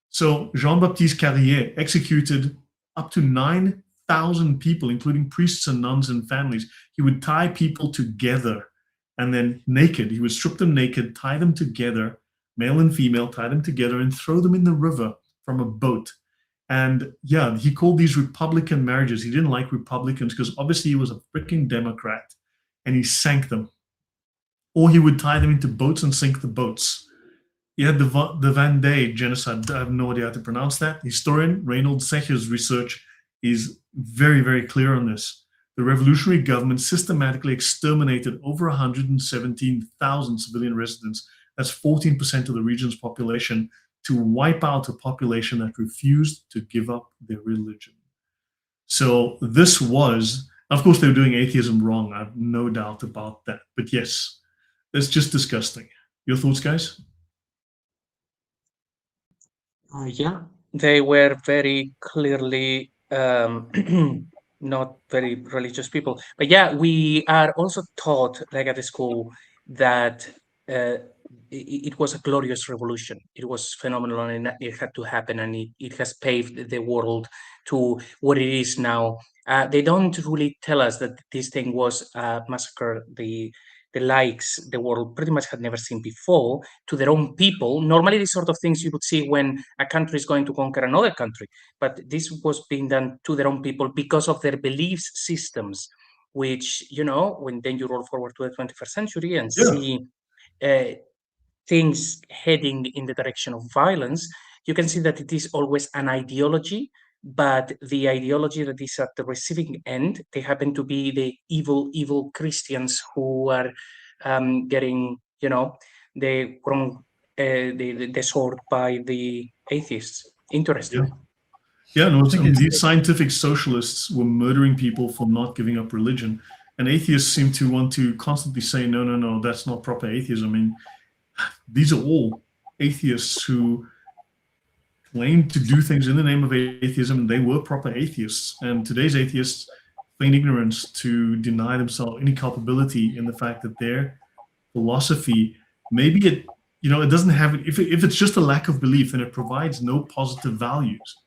So Jean-Baptiste Carrier executed up to 9,000 people, including priests and nuns and families. He would tie people together, and then naked. He would strip them naked, tie them together, male and female, tie them together, and throw them in the river from a boat. And yeah, he called these Republican marriages. He didn't like Republicans because obviously he was a freaking Democrat, and he sank them. Or he would tie them into boats and sink the boats. He had the Vendée genocide. I have no idea how to pronounce that. Historian Reynold Secher's research is very, very clear on this. The revolutionary government systematically exterminated over 117,000 civilian residents. That's 14% of the region's population, to wipe out a population that refused to give up their religion. So this was, of course, they were doing atheism wrong. I have no doubt about that. But yes, it's just disgusting. Your thoughts, guys? Yeah, they were very clearly not very religious people. But yeah, we are also taught, like at the school, that it was a glorious revolution. It was phenomenal, and it had to happen, and it has paved the world to what it is now. They don't really tell us that this thing was a massacre. The likes the world pretty much had never seen before to their own people. Normally, these sort of things you would see when a country is going to conquer another country, but this was being done to their own people because of their belief systems, which, you know, when then you roll forward to the 21st century and see things heading in the direction of violence, you can see that it is always an ideology, but the ideology that is at the receiving end, they happen to be the evil Christians who are getting, you know, the sword by the atheists. Interesting. Yeah, no, these scientific socialists were murdering people for not giving up religion. And atheists seem to want to constantly say, no, no, no, that's not proper atheism. I mean, these are all atheists who claim to do things in the name of atheism, and they were proper atheists. And today's atheists feign ignorance to deny themselves any culpability in the fact that their philosophy, maybe it, you know, it doesn't have, if it's just a lack of belief, then it provides no positive values,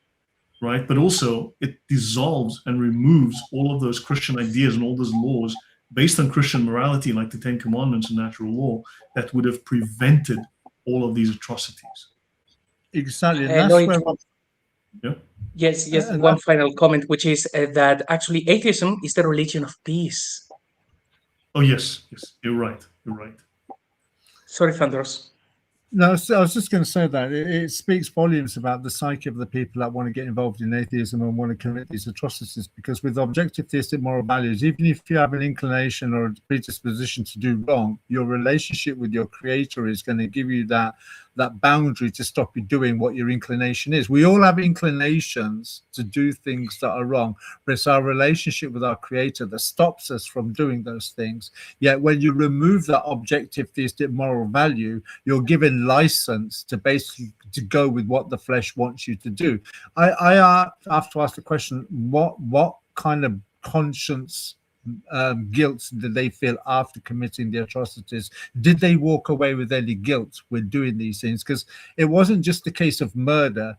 right? But also it dissolves and removes all of those Christian ideas and all those laws based on Christian morality, like the Ten Commandments and natural law, that would have prevented all of these atrocities. Exactly. And that's where Yes, one final comment, which is that actually atheism is the religion of peace. Oh, yes, you're right. Sorry, Thundros. No, I was just going to say that it speaks volumes about the psyche of the people that want to get involved in atheism and want to commit these atrocities, because with objective theistic moral values, even if you have an inclination or a predisposition to do wrong, your relationship with your creator is going to give you that boundary to stop you doing what your inclination is. We all have inclinations to do things that are wrong, but it's our relationship with our creator that stops us from doing those things. Yet when you remove that objective theistic moral value, you're given license to basically to go with what the flesh wants you to do. I have to ask the question, what kind of conscience guilt did they feel after committing the atrocities? Did they walk away with any guilt with doing these things? Because it wasn't just a case of murder.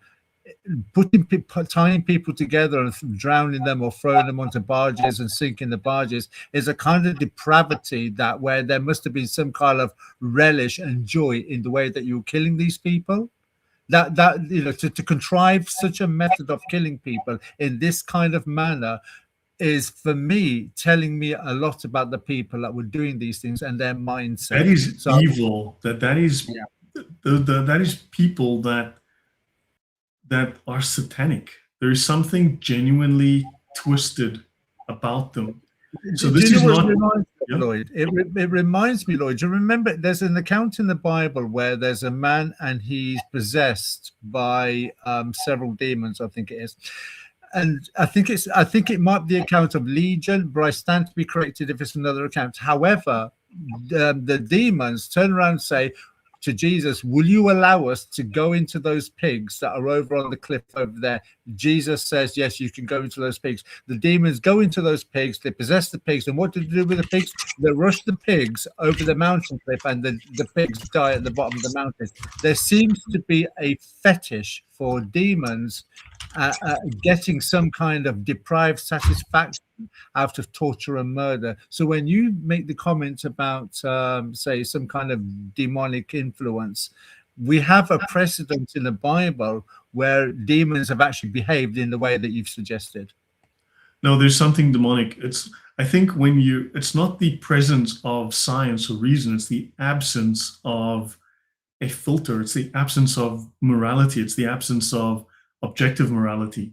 Tying people together and drowning them or throwing them onto barges and sinking the barges is a kind of depravity that where there must have been some kind of relish and joy in the way that you were killing these people. That you know, to contrive such a method of killing people in this kind of manner is, for me, telling me a lot about the people that were doing these things and their mindset. That is evil. That is people that are satanic. There is something genuinely twisted about them. So this is not. Yeah. Lloyd. It reminds me, Lloyd, you remember there's an account in the Bible where there's a man and he's possessed by several demons, I think it is. And I think it might be the account of Legion, but I stand to be corrected if it's another account. However, the demons turn around and say to Jesus, will you allow us to go into those pigs that are over on the cliff over there? Jesus says, yes, you can go into those pigs. The demons go into those pigs, they possess the pigs, and what do they do with the pigs? They rush the pigs over the mountain cliff, and the pigs die at the bottom of the mountain. There seems to be a fetish for demons getting some kind of deprived satisfaction out of torture and murder. So when you make the comment about, say, some kind of demonic influence, we have a precedent in the Bible where demons have actually behaved in the way that you've suggested. No, there's something demonic. I think it's not the presence of science or reason, it's the absence of a filter, it's the absence of morality, it's the absence of objective morality.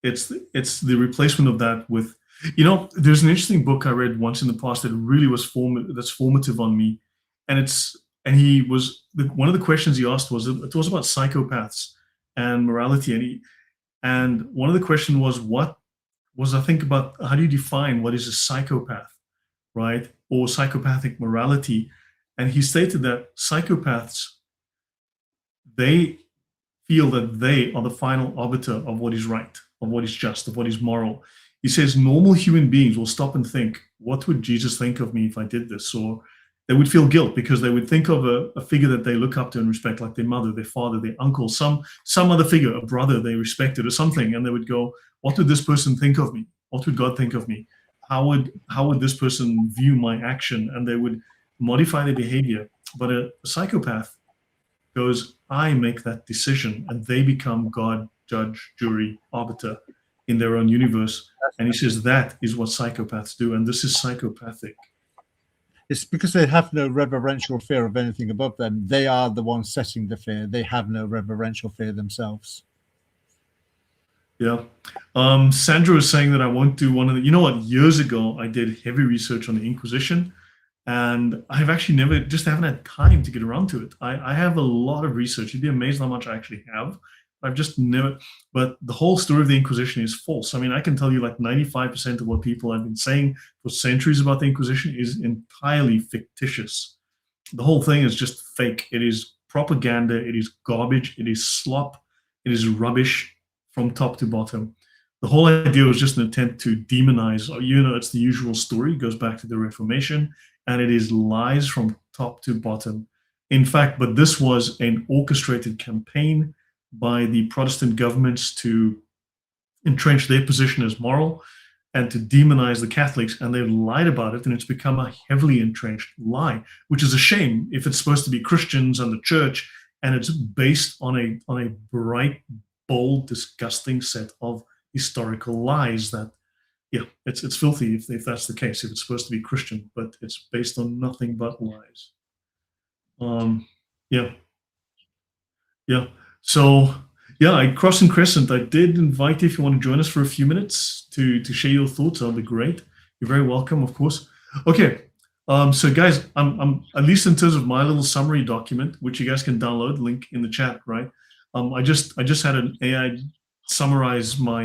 It's the replacement of that with, there's an interesting book I read once in the past that really was formative on me, and one of the questions he asked was about psychopaths and morality, and one of the questions was I think about how do you define what is a psychopath, right, or psychopathic morality, and he stated that psychopaths, they feel that they are the final arbiter of what is right, of what is just, of what is moral. He says normal human beings will stop and think, what would Jesus think of me if I did this? Or they would feel guilt because they would think of a figure that they look up to and respect, like their mother, their father, their uncle, some other figure, a brother they respected or something, and they would go, what would this person think of me? What would God think of me? How would this person view my action? And they would modify their behavior. But a psychopath goes, I make that decision, and they become God, judge, jury, arbiter in their own universe. And he says that is what psychopaths do, and this is psychopathic. It's because they have no reverential fear of anything above them. They are the ones setting the fear. They have no reverential fear themselves. Yeah. Sandra was saying that I won't do one of the, years ago I did heavy research on the Inquisition, and I've actually haven't had time to get around to it. I have a lot of research. You'd be amazed how much I actually have. I've just never, but the whole story of the Inquisition is false. I mean, I can tell you like 95% of what people have been saying for centuries about the Inquisition is entirely fictitious. The whole thing is just fake. It is propaganda. It is garbage. It is slop. It is rubbish from top to bottom. The whole idea was just an attempt to demonize, it's the usual story. It goes back to the Reformation, and it is lies from top to bottom. In fact, but this was an orchestrated campaign by the Protestant governments to entrench their position as moral and to demonize the Catholics, and they've lied about it, and it's become a heavily entrenched lie, which is a shame if it's supposed to be Christians and the church, and it's based on a bright, bold, disgusting set of historical lies that, it's filthy if that's the case, if it's supposed to be Christian, but it's based on nothing but lies. So, Cross and Crescent, I did invite you if you want to join us for a few minutes to share your thoughts. That'll be great. You're very welcome, of course. Okay, so guys, I'm at least in terms of my little summary document, which you guys can download, link in the chat, right? I just had an AI summarize my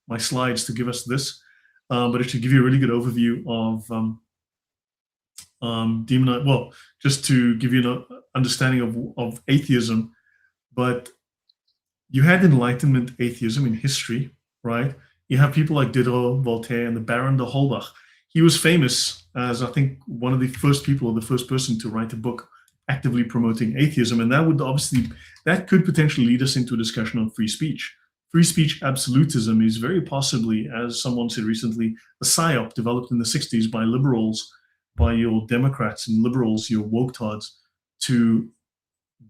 my slides to give us this, but it should give you a really good overview of just to give you an understanding of atheism. But you had Enlightenment atheism in history, right? You have people like Diderot, Voltaire, and the Baron de Holbach. He was famous as, I think, one of the first people, or the first person to write a book actively promoting atheism. And that could potentially lead us into a discussion on free speech. Free speech absolutism is very possibly, as someone said recently, a psyop developed in the 60s by liberals, by your Democrats and liberals, your woketards, to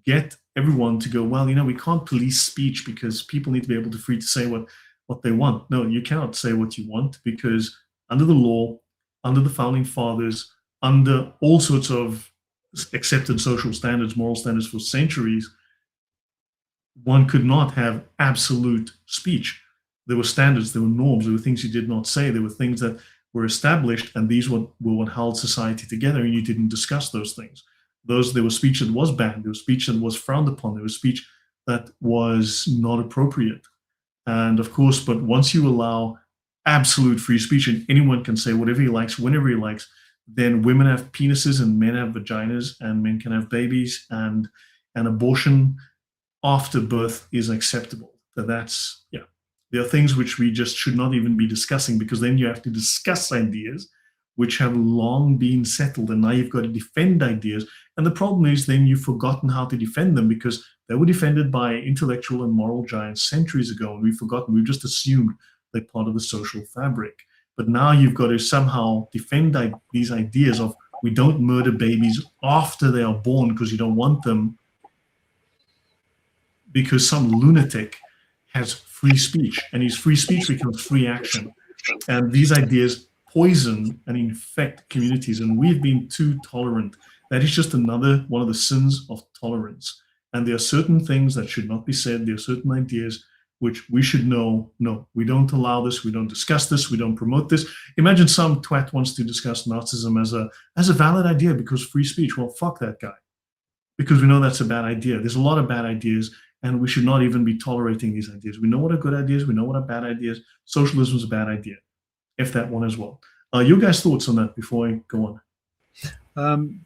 get everyone to go, well, we can't police speech because people need to be able to free to say what they want. No, you cannot say what you want, because under the law, under the founding fathers, under all sorts of accepted social standards, moral standards for centuries, one could not have absolute speech. There were standards, there were norms, there were things you did not say, there were things that were established, and these were what held society together, and you didn't discuss those things. There was speech that was banned, there was speech that was frowned upon, there was speech that was not appropriate. And of course, but once you allow absolute free speech and anyone can say whatever he likes, whenever he likes, then women have penises and men have vaginas, and men can have babies, and abortion after birth is acceptable. So that's, yeah. There are things which we just should not even be discussing, because then you have to discuss ideas which have long been settled, and now you've got to defend ideas. And the problem is then you've forgotten how to defend them, because they were defended by intellectual and moral giants centuries ago, and we've forgotten. We've just assumed they're part of the social fabric. But now you've got to somehow defend these ideas of, we don't murder babies after they are born because you don't want them, because some lunatic has free speech, and his free speech becomes free action. And these ideas poison and infect communities, and we've been too tolerant. That is just another one of the sins of tolerance. And there are certain things that should not be said. There are certain ideas which we should know, no, we don't allow this, we don't discuss this, we don't promote this. Imagine some twat wants to discuss Nazism as a valid idea because free speech. Well, fuck that guy, because we know that's a bad idea. There's a lot of bad ideas, and we should not even be tolerating these ideas. We know what are good ideas, we know what are bad ideas. Socialism is a bad idea, if that one as well. Your guys' thoughts on that before I go on?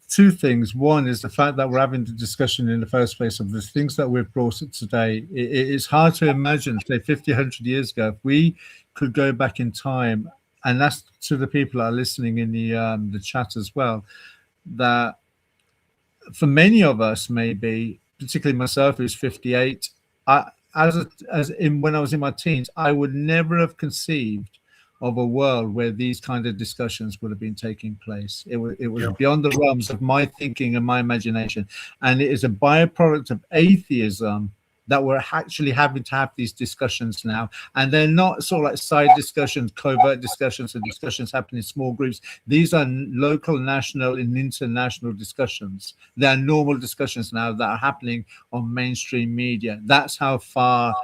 Two things. One is the fact that we're having the discussion in the first place of the things that we've brought up today. It's hard to imagine, say 50, 100 years ago, if we could go back in time, and that's to the people that are listening in the chat as well, that for many of us, maybe, particularly myself, who's 58, when I was in my teens, I would never have conceived of a world where these kind of discussions would have been taking place. It was beyond the realms of my thinking and my imagination. And it is a byproduct of atheism that we're actually having to have these discussions now. And they're not sort of like side discussions, covert discussions, and discussions happening in small groups. These are local, national, and international discussions. They're normal discussions now that are happening on mainstream media. That's how far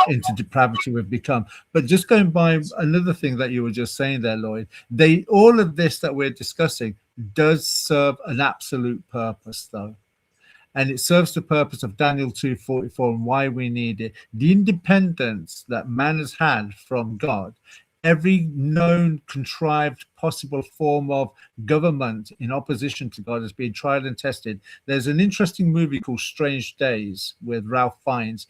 into depravity we've become. But just going by another thing that you were just saying there, Lloyd, all of this that we're discussing does serve an absolute purpose, though. And it serves the purpose of Daniel 2:44 and why we need it. The independence that man has had from God, every known, contrived, possible form of government in opposition to God has been tried and tested. There's an interesting movie called Strange Days with Ralph Fiennes.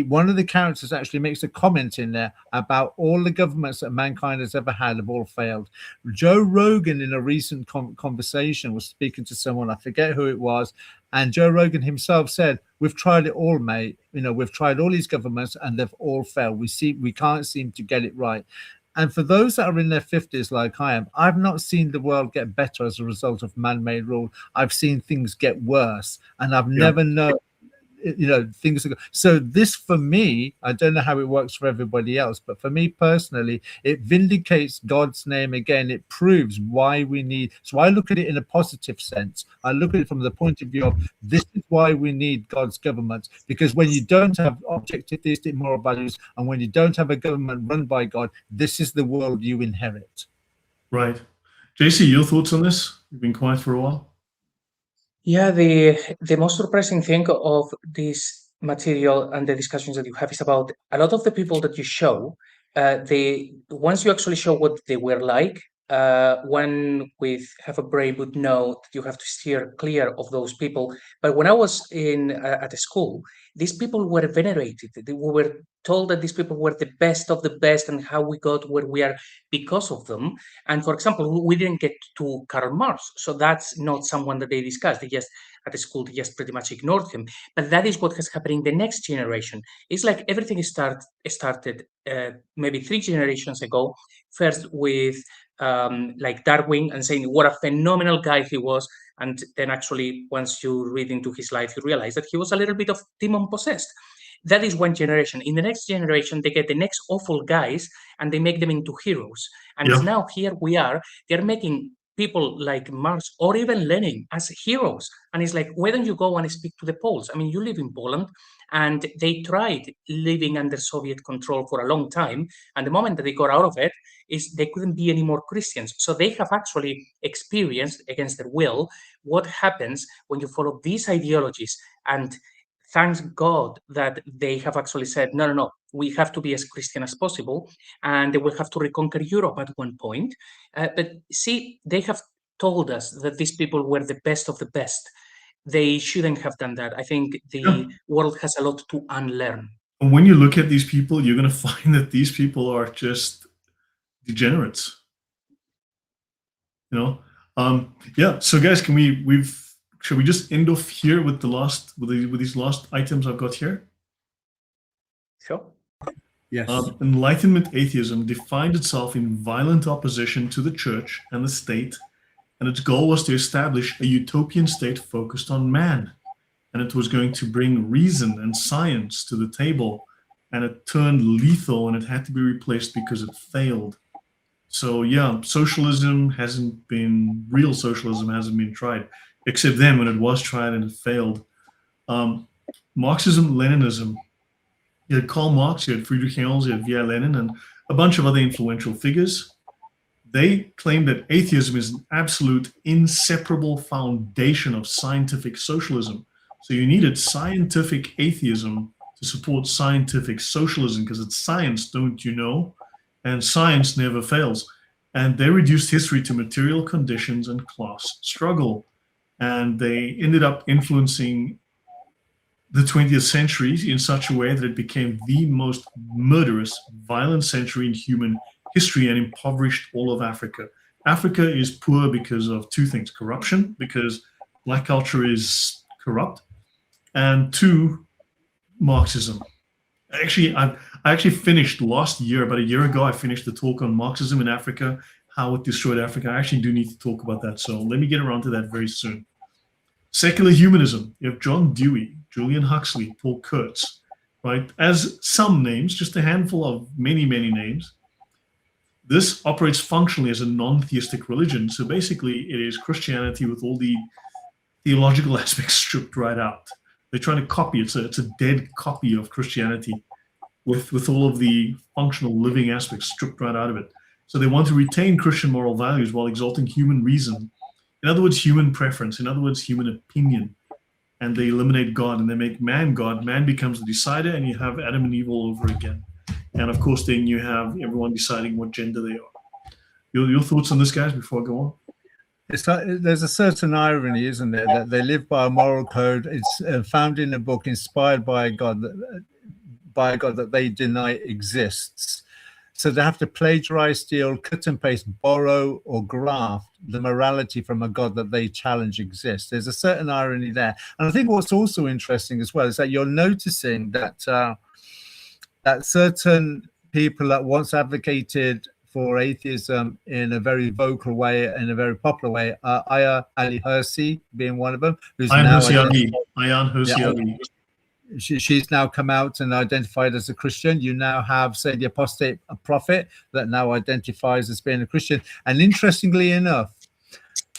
One of the characters actually makes a comment in there about all the governments that mankind has ever had have all failed. Joe Rogan, in a recent conversation, was speaking to someone, I forget who it was, and Joe Rogan himself said, "We've tried it all, mate. We've tried all these governments and they've all failed. We can't seem to get it right." And for those that are in their 50s like I am, I've not seen the world get better as a result of man-made rule. I've seen things get worse, and I've never known things. So this, for me, I don't know how it works for everybody else, but for me personally, it vindicates God's name again. It proves why we need. So I look at it in a positive sense. I look at it from the point of view of, this is why we need God's government, because when you don't have objective theistic moral values, and when you don't have a government run by God, this is the world you inherit. Right. JC, your thoughts on this? You've been quiet for a while. Yeah, the most surprising thing of this material and the discussions that you have is about a lot of the people that you show. Once you actually show what they were like, one with have a brain would know that you have to steer clear of those people. But when I was at the school, these people were venerated. We were told that these people were the best of the best, and how we got where we are because of them. And for example, we didn't get to Karl Marx, so that's not someone that they discussed. They just at the school, they just pretty much ignored him. But that is what has happened in the next generation. It's like everything started maybe 3 generations ago, first with like Darwin, and saying what a phenomenal guy he was. And then actually, once you read into his life, you realize that he was a little bit of demon possessed. That is one generation. In the next generation, they get the next awful guys and they make them into heroes. And now here we are, they're making people like Marx or even Lenin as heroes. And it's like, why don't you go and speak to the Poles? I mean, you live in Poland, and they tried living under Soviet control for a long time. And the moment that they got out of it, is they couldn't be any more Christians. So they have actually experienced, against their will, what happens when you follow these ideologies. And thanks God that they have actually said, no, no, no, we have to be as Christian as possible, and they will have to reconquer Europe at one point. But see, they have told us that these people were the best of the best. They shouldn't have done that. I think the world has a lot to unlearn. When you look at these people, you're going to find that these people are just degenerates. Yeah. So guys, should we just end off here with these last items I've got here? Sure. Yes. Enlightenment atheism defined itself in violent opposition to the church and the state, and its goal was to establish a utopian state focused on man. And it was going to bring reason and science to the table, and it turned lethal, and it had to be replaced because it failed. So yeah, real socialism hasn't been tried, except then when it was tried and it failed. Marxism, Leninism. You had Karl Marx, you had Friedrich Engels, you had V.I. Lenin, and a bunch of other influential figures. They claim that atheism is an absolute inseparable foundation of scientific socialism. So you needed scientific atheism to support scientific socialism, because it's science, don't you know? And science never fails. And they reduced history to material conditions and class struggle. And they ended up influencing the 20th century in such a way that it became the most murderous, violent century in human history, and impoverished all of Africa. Africa is poor because of two things: corruption, because Black culture is corrupt, and two, Marxism. Actually, I actually finished last year, about a year ago, I finished the talk on Marxism in Africa, how it destroyed Africa. I actually do need to talk about that, so let me get around to that very soon. Secular humanism. You have John Dewey, Julian Huxley, Paul Kurtz, right? As some names, just a handful of many, many names. This operates functionally as a non-theistic religion. So basically, it is Christianity with all the theological aspects stripped right out. They're trying to copy it. It's a dead copy of Christianity with all of the functional living aspects stripped right out of it. So they want to retain Christian moral values while exalting human reason. In other words, human preference. In other words, human opinion. And they eliminate God, and they make man God. Man becomes the decider, and you have Adam and Eve all over again. And of course, then you have everyone deciding what gender they are. Your thoughts on this, guys, before I go on? It's like, there's a certain irony, isn't there, that they live by a moral code. It's found in a book inspired by God that they deny exists. So they have to plagiarize, steal, cut and paste, borrow, or graft the morality from a God that they challenge exists. There's a certain irony there. And I think what's also interesting as well is that you're noticing that that certain people that once advocated for atheism in a very vocal way, in a very popular way, Aya Ali Hirsi being one of them, who's Ayaan Hirsi Ali. She's now come out and identified as a Christian. You now have, say, the apostate prophet that now identifies as being a Christian. And interestingly enough,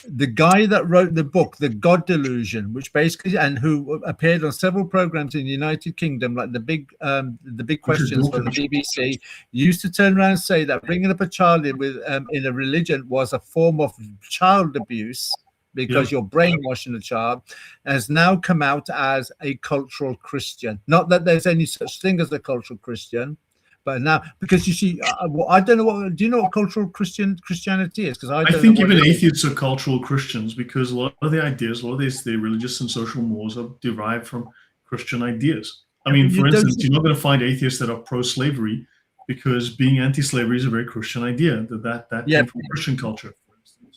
the guy that wrote the book, The God Delusion, which basically, and who appeared on several programs in the United Kingdom, like the big questions from the BBC, used to turn around and say that bringing up a child in a religion was a form of child abuse, because you're brainwashing a child, has now come out as a cultural Christian. Not that there's any such thing as a cultural Christian, but now, because you see, I don't know do you know what cultural Christianity is? Because I think even atheists are cultural Christians, because a lot of the ideas, a lot of the religious and social mores are derived from Christian ideas. I mean, for instance, you're not going to find atheists that are pro-slavery, because being anti-slavery is a very Christian idea. That came from Christian culture.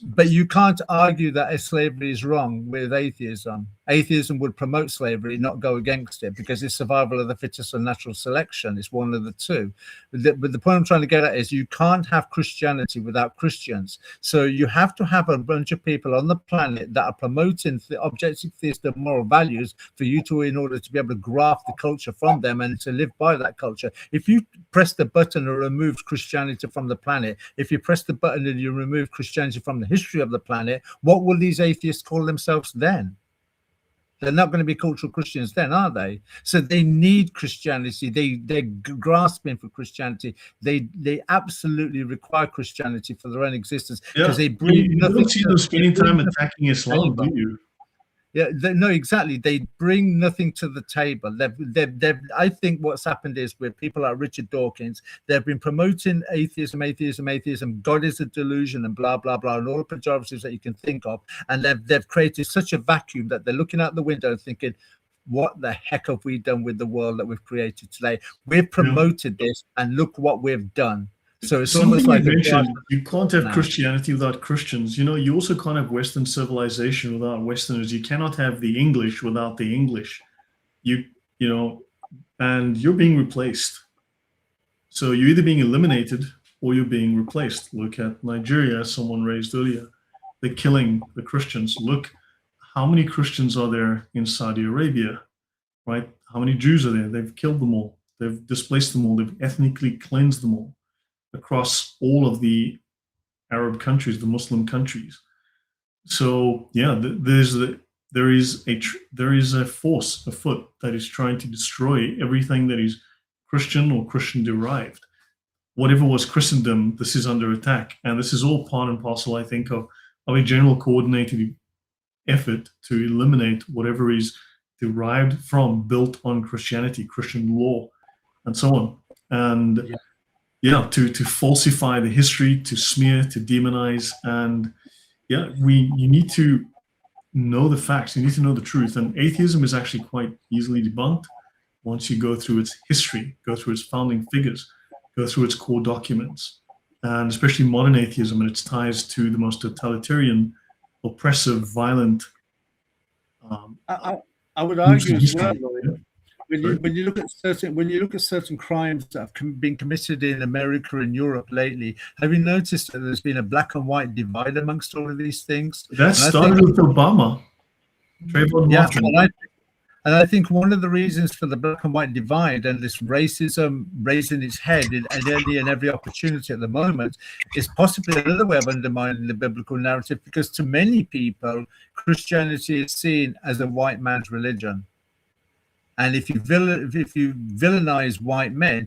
But you can't argue that slavery is wrong with atheism. Atheism would promote slavery, not go against it, because it's survival of the fittest and natural selection. It's one of the two. But the point I'm trying to get at is you can't have Christianity without Christians. So you have to have a bunch of people on the planet that are promoting the objective theistic moral values for you to, in order to be able to graft the culture from them and to live by that culture. If you press the button and remove Christianity from the planet, if you press the button and you remove Christianity from the the history of the planet, what will these atheists call themselves then? They're not going to be cultural Christians then, are they? So they need Christianity. They're grasping for Christianity. They absolutely require Christianity for their own existence, because they bring you nothing. don't see them spending time attacking Islam, do you? Yeah, no, exactly. They bring nothing to the table. I think what's happened is, with people like Richard Dawkins, they've been promoting atheism. God is a delusion, and blah blah blah, and all the pejoratives that you can think of. And they've created such a vacuum that they're looking out the window and thinking, "What the heck have we done with the world that we've created today? We've promoted this, and look what we've done." So it's almost like you can't have Christianity without Christians. You also can't have Western civilization without Westerners. You cannot have the English without the English. And you're being replaced. So you're either being eliminated or you're being replaced. Look at Nigeria, as someone raised earlier. They're killing the Christians. Look, how many Christians are there in Saudi Arabia, right? How many Jews are there? They've killed them all. They've displaced them all. They've ethnically cleansed them all across all of the Arab countries, the Muslim countries. So yeah, there is a force afoot that is trying to destroy everything that is Christian or Christian derived. Whatever was Christendom, this is under attack, and this is all part and parcel, I think, of a general coordinated effort to eliminate whatever is derived from, built on Christianity, Christian law, and so on. And to falsify the history, to smear, to demonize. And you need to know the facts. You need to know the truth. And atheism is actually quite easily debunked once you go through its history, go through its founding figures, go through its core documents, and especially modern atheism and its ties to the most totalitarian, oppressive, violent. I would argue as well, when you look at certain crimes that have been committed in America and Europe lately, have you noticed that there's been a black and white divide amongst all of these things? That started with Obama. And I think one of the reasons for the black and white divide and this racism raising its head in any and every opportunity at the moment is possibly another way of undermining the biblical narrative, because to many people, Christianity is seen as a white man's religion. And if you villainize white men,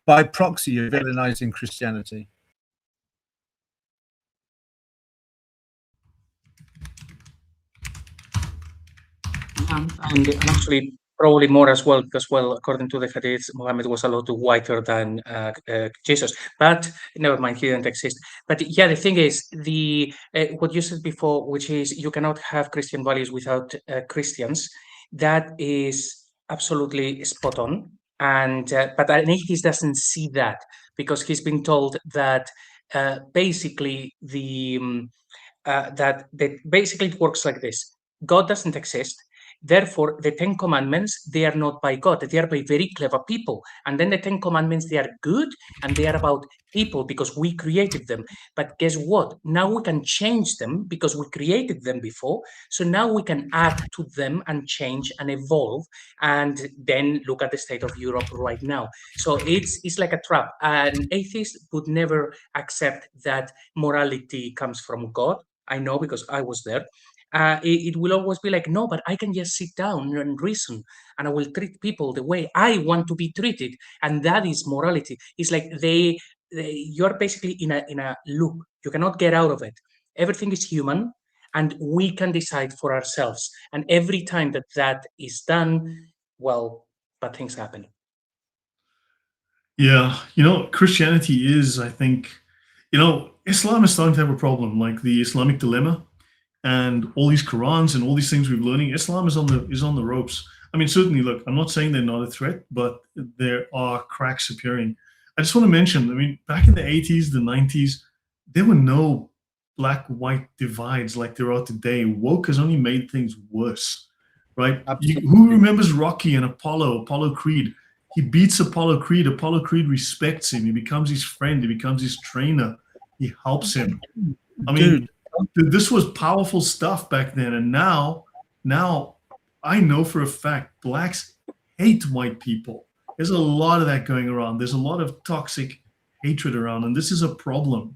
by proxy, you're villainizing Christianity. And actually, probably more as well, because, well, according to the Hadith, Muhammad was a lot whiter than Jesus. But never mind, he didn't exist. But yeah, the thing is, what you said before, which is you cannot have Christian values without Christians. That is absolutely spot on. And but an atheist doesn't see that, because he's been told that basically basically it works like this: God doesn't exist. Therefore, the 10 Commandments, they are not by God. They are by very clever people. And then the 10 Commandments, they are good, and they are about people because we created them. But guess what? Now we can change them because we created them before. So now we can add to them and change and evolve. And then look at the state of Europe right now. So it's like a trap. An atheist would never accept that morality comes from God. I know, because I was there. It will always be like, no, but I can just sit down and reason, and I will treat people the way I want to be treated, and that is morality. It's like you're basically in a loop. You cannot get out of it. Everything is human, and we can decide for ourselves. And every time that is done, well, bad things happen. Yeah, Christianity is, I think, Islam is starting to have a problem, like the Islamic dilemma. And all these Qurans and all these things we're learning, Islam is on the ropes. I mean, certainly, look, I'm not saying they're not a threat, but there are cracks appearing. I just want to mention, I mean, back in the 80s, the 90s, there were no black-white divides like there are today. Woke has only made things worse, right? Who remembers Rocky and Apollo Creed? He beats Apollo Creed. Apollo Creed respects him. He becomes his friend. He becomes his trainer. He helps him. I mean, this was powerful stuff back then, and now I know for a fact blacks hate white people. There's a lot of that going around. There's a lot of toxic hatred around, and this is a problem.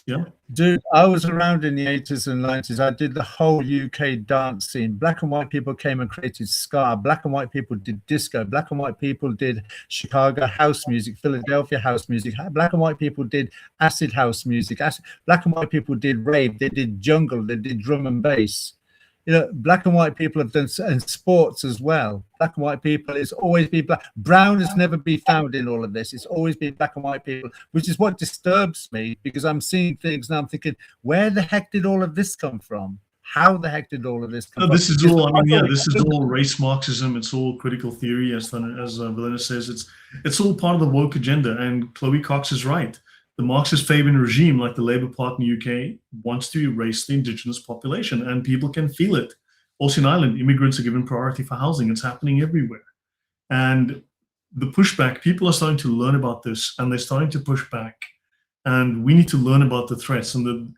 Yeah. Dude, I was around in the 80s and 90s. I did the whole UK dance scene. Black and white people came and created ska. Black and white people did disco. Black and white people did Chicago house music, Philadelphia house music. Black and white people did acid house music. Black and white people did rave. They did jungle. They did drum and bass. You know, black and white people have done, and sports as well. Black and white people, it's always been black. Brown has never been found in all of this. It's always been black and white people, which is what disturbs me, because I'm seeing things now. I'm thinking, where the heck did all of this come from? How the heck did all of this come No, from? this is all. I mean, yeah, this is all race Marxism. It's all critical theory, as Valena says. It's all part of the woke agenda. And Chloe Cox is right. The Marxist Fabian regime, like the Labour Party in the UK, wants to erase the indigenous population, and people can feel it. Also in Ireland, immigrants are given priority for housing. It's happening everywhere. And the pushback, people are starting to learn about this, and they're starting to push back. And we need to learn about the threats. And the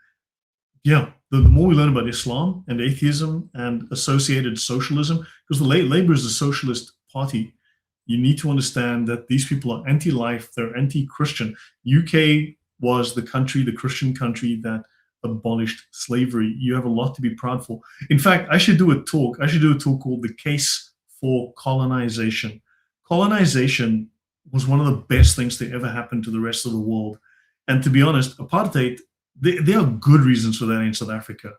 more we learn about Islam and atheism and associated socialism, because the Labour is a socialist party, you need to understand that these people are anti-life, they're anti-Christian. UK was the country, the Christian country that abolished slavery. You have a lot to be proud for. In fact, I should do a talk called The Case for Colonization. Colonization was one of the best things that ever happened to the rest of the world. And to be honest, apartheid, there are good reasons for that in South Africa,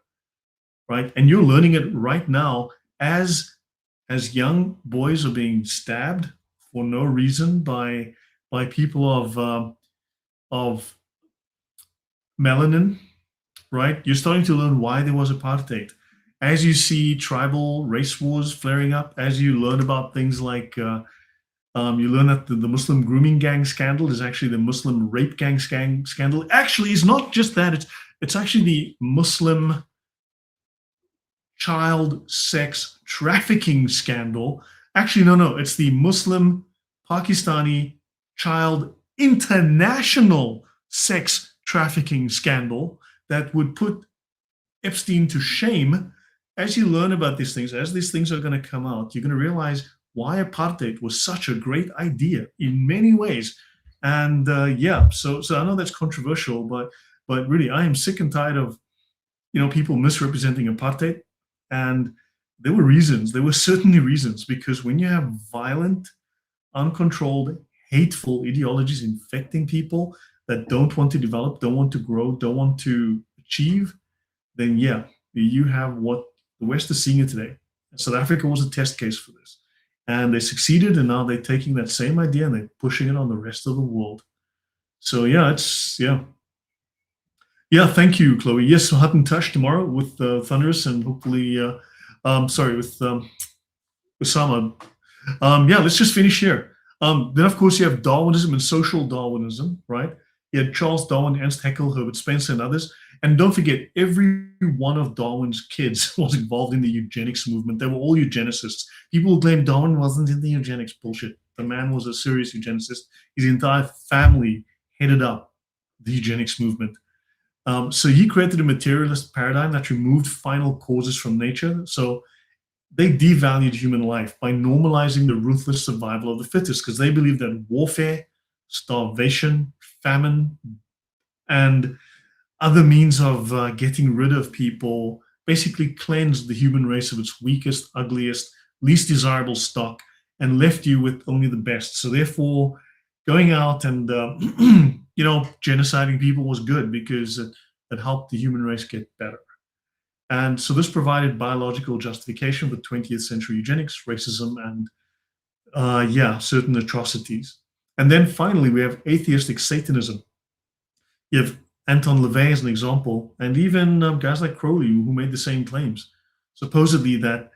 right? And you're learning it right now as young boys are being stabbed for no reason by people of melanin, right? You're starting to learn why there was apartheid. As you see tribal race wars flaring up, as you learn about things like, you learn that the Muslim grooming gang scandal is actually the Muslim rape gang scandal. Actually, it's not just that, it's actually the Muslim child sex trafficking scandal. Actually, no, it's the Muslim Pakistani child international sex trafficking scandal that would put Epstein to shame. As you learn about these things, as these things are going to come out, you're going to realize why apartheid was such a great idea in many ways. And so I know that's controversial, but really, I am sick and tired of people misrepresenting apartheid. And there were certainly reasons, because when you have violent, uncontrolled, hateful ideologies infecting people that don't want to develop, don't want to grow, don't want to achieve, then you have what the West is seeing today. South Africa was a test case for this. And they succeeded, and now they're taking that same idea and they're pushing it on the rest of the world. So thank you, Chloe. Yes, Hut and Touch tomorrow with Thunderous, and hopefully, with Sama. Let's just finish here. Then, of course, you have Darwinism and social Darwinism, right? You had Charles Darwin, Ernst Haeckel, Herbert Spencer, and others. And don't forget, every one of Darwin's kids was involved in the eugenics movement. They were all eugenicists. People who claim Darwin wasn't in the eugenics, bullshit. The man was a serious eugenicist. His entire family headed up the eugenics movement. So he created a materialist paradigm that removed final causes from nature. So they devalued human life by normalizing the ruthless survival of the fittest, because they believed that warfare, starvation, famine, and other means of getting rid of people basically cleansed the human race of its weakest, ugliest, least desirable stock and left you with only the best. So therefore, going out and genociding people was good, because it helped the human race get better. And so this provided biological justification for 20th century eugenics, racism, and certain atrocities. And then finally, we have atheistic Satanism. You have Anton LaVey as an example, and even guys like Crowley, who made the same claims, supposedly that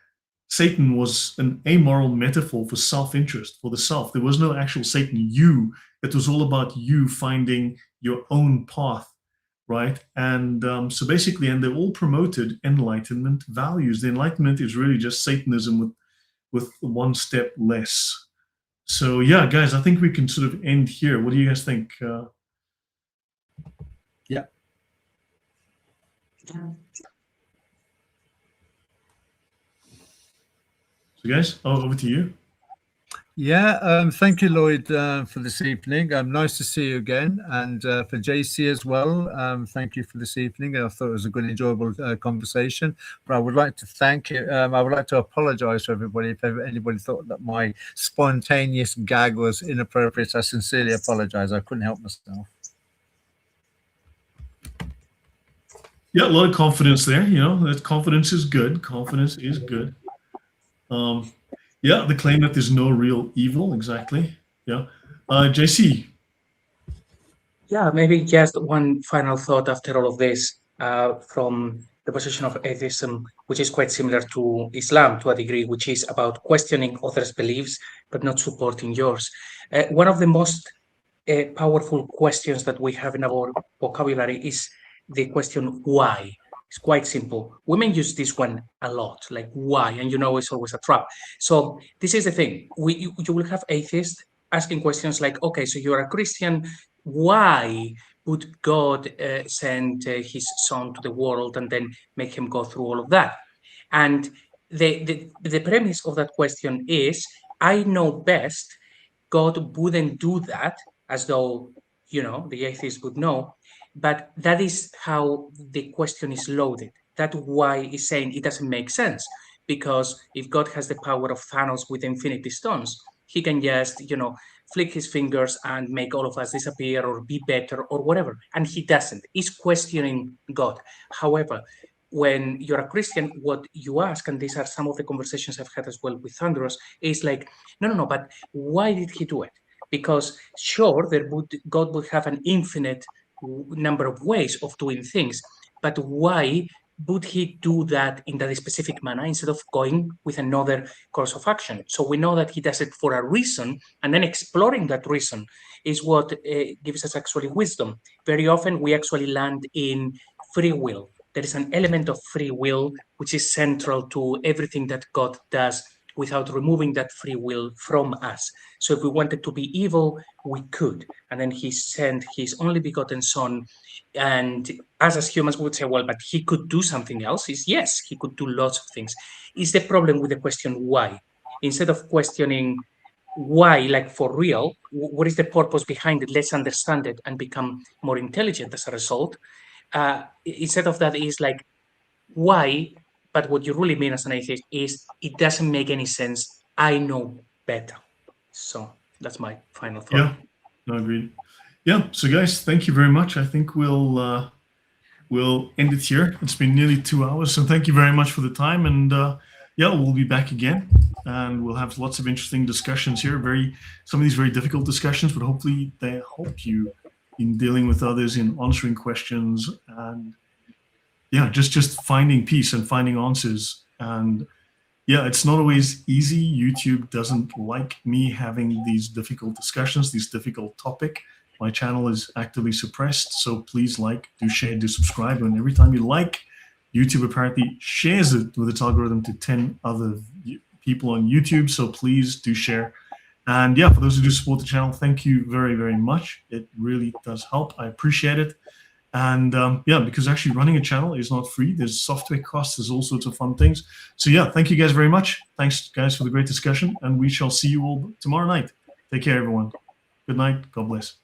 Satan was an amoral metaphor for self-interest, for the self. There was no actual Satan, you. It was all about you finding your own path, right? And so basically, and they all promoted Enlightenment values. The Enlightenment is really just Satanism with one step less. So guys, I think we can sort of end here. What do you guys think? So guys, over to you. Yeah, thank you, Lloyd, for this evening. Nice to see you again, and for JC as well. Thank you for this evening. I thought it was a good, enjoyable conversation. But I would like to thank you. I would like to apologise to everybody if anybody thought that my spontaneous gag was inappropriate. I sincerely apologise. I couldn't help myself. Yeah, a lot of confidence there. You know, that confidence is good. Confidence is good. Yeah, the claim that there's no real evil, exactly. Yeah. JC. Yeah, maybe just one final thought after all of this from the position of atheism, which is quite similar to Islam to a degree, which is about questioning others' beliefs but not supporting yours. One of the most powerful questions that we have in our vocabulary is the question why. It's quite simple. Women use this one a lot, like why, and you know it's always a trap. So this is the thing. You will have atheists asking questions like, okay, so you're a Christian, why would God send his son to the world and then make him go through all of that? And the premise of that question is, I know best. God wouldn't do that, as though, you know, the atheist would know. But that is how the question is loaded. That why is saying it doesn't make sense. Because if God has the power of Thanos with Infinity Stones, he can just, you know, flick his fingers and make all of us disappear or be better or whatever. And he doesn't. He's questioning God. However, when you're a Christian, what you ask, and these are some of the conversations I've had as well with Andros, is like, no, but why did he do it? Because sure, God would have an infinite number of ways of doing things, but why would he do that in that specific manner instead of going with another course of action? So we know that he does it for a reason, and then exploring that reason is what gives us actually wisdom. Very often we actually land in free will. There is an element of free will which is central to everything that God does without removing that free will from us. So if we wanted to be evil, we could. And then he sent his only begotten son. And us as humans would say, well, but he could do something else. Yes, he could do lots of things. Is the problem with the question why? Instead of questioning why, like for real, what is the purpose behind it? Let's understand it and become more intelligent as a result. Instead of that is like, why? But what you really mean as an atheist is it doesn't make any sense. I know better. So that's my final thought. Yeah, no, agreed. Yeah, so guys, thank you very much. I think we'll end it here. It's been nearly 2 hours, so thank you very much for the time. And yeah, we'll be back again, and we'll have lots of interesting discussions here. Some of these very difficult discussions, but hopefully they help you in dealing with others, in answering questions, and yeah, just finding peace and finding answers. And yeah, it's not always easy. YouTube doesn't like me having these difficult discussions, these difficult topics. My channel is actively suppressed, so please like, do share, do subscribe. And every time you like, YouTube apparently shares it with its algorithm to 10 other people on YouTube. So please do share. And yeah, for those who do support the channel, thank you very, very much. It really does help. I appreciate it. And yeah, because actually running a channel is not free. There's software costs, there's all sorts of fun things. So yeah, thank you guys very much. Thanks guys for the great discussion, and we shall see you all tomorrow night. Take care, everyone. Good night. God bless.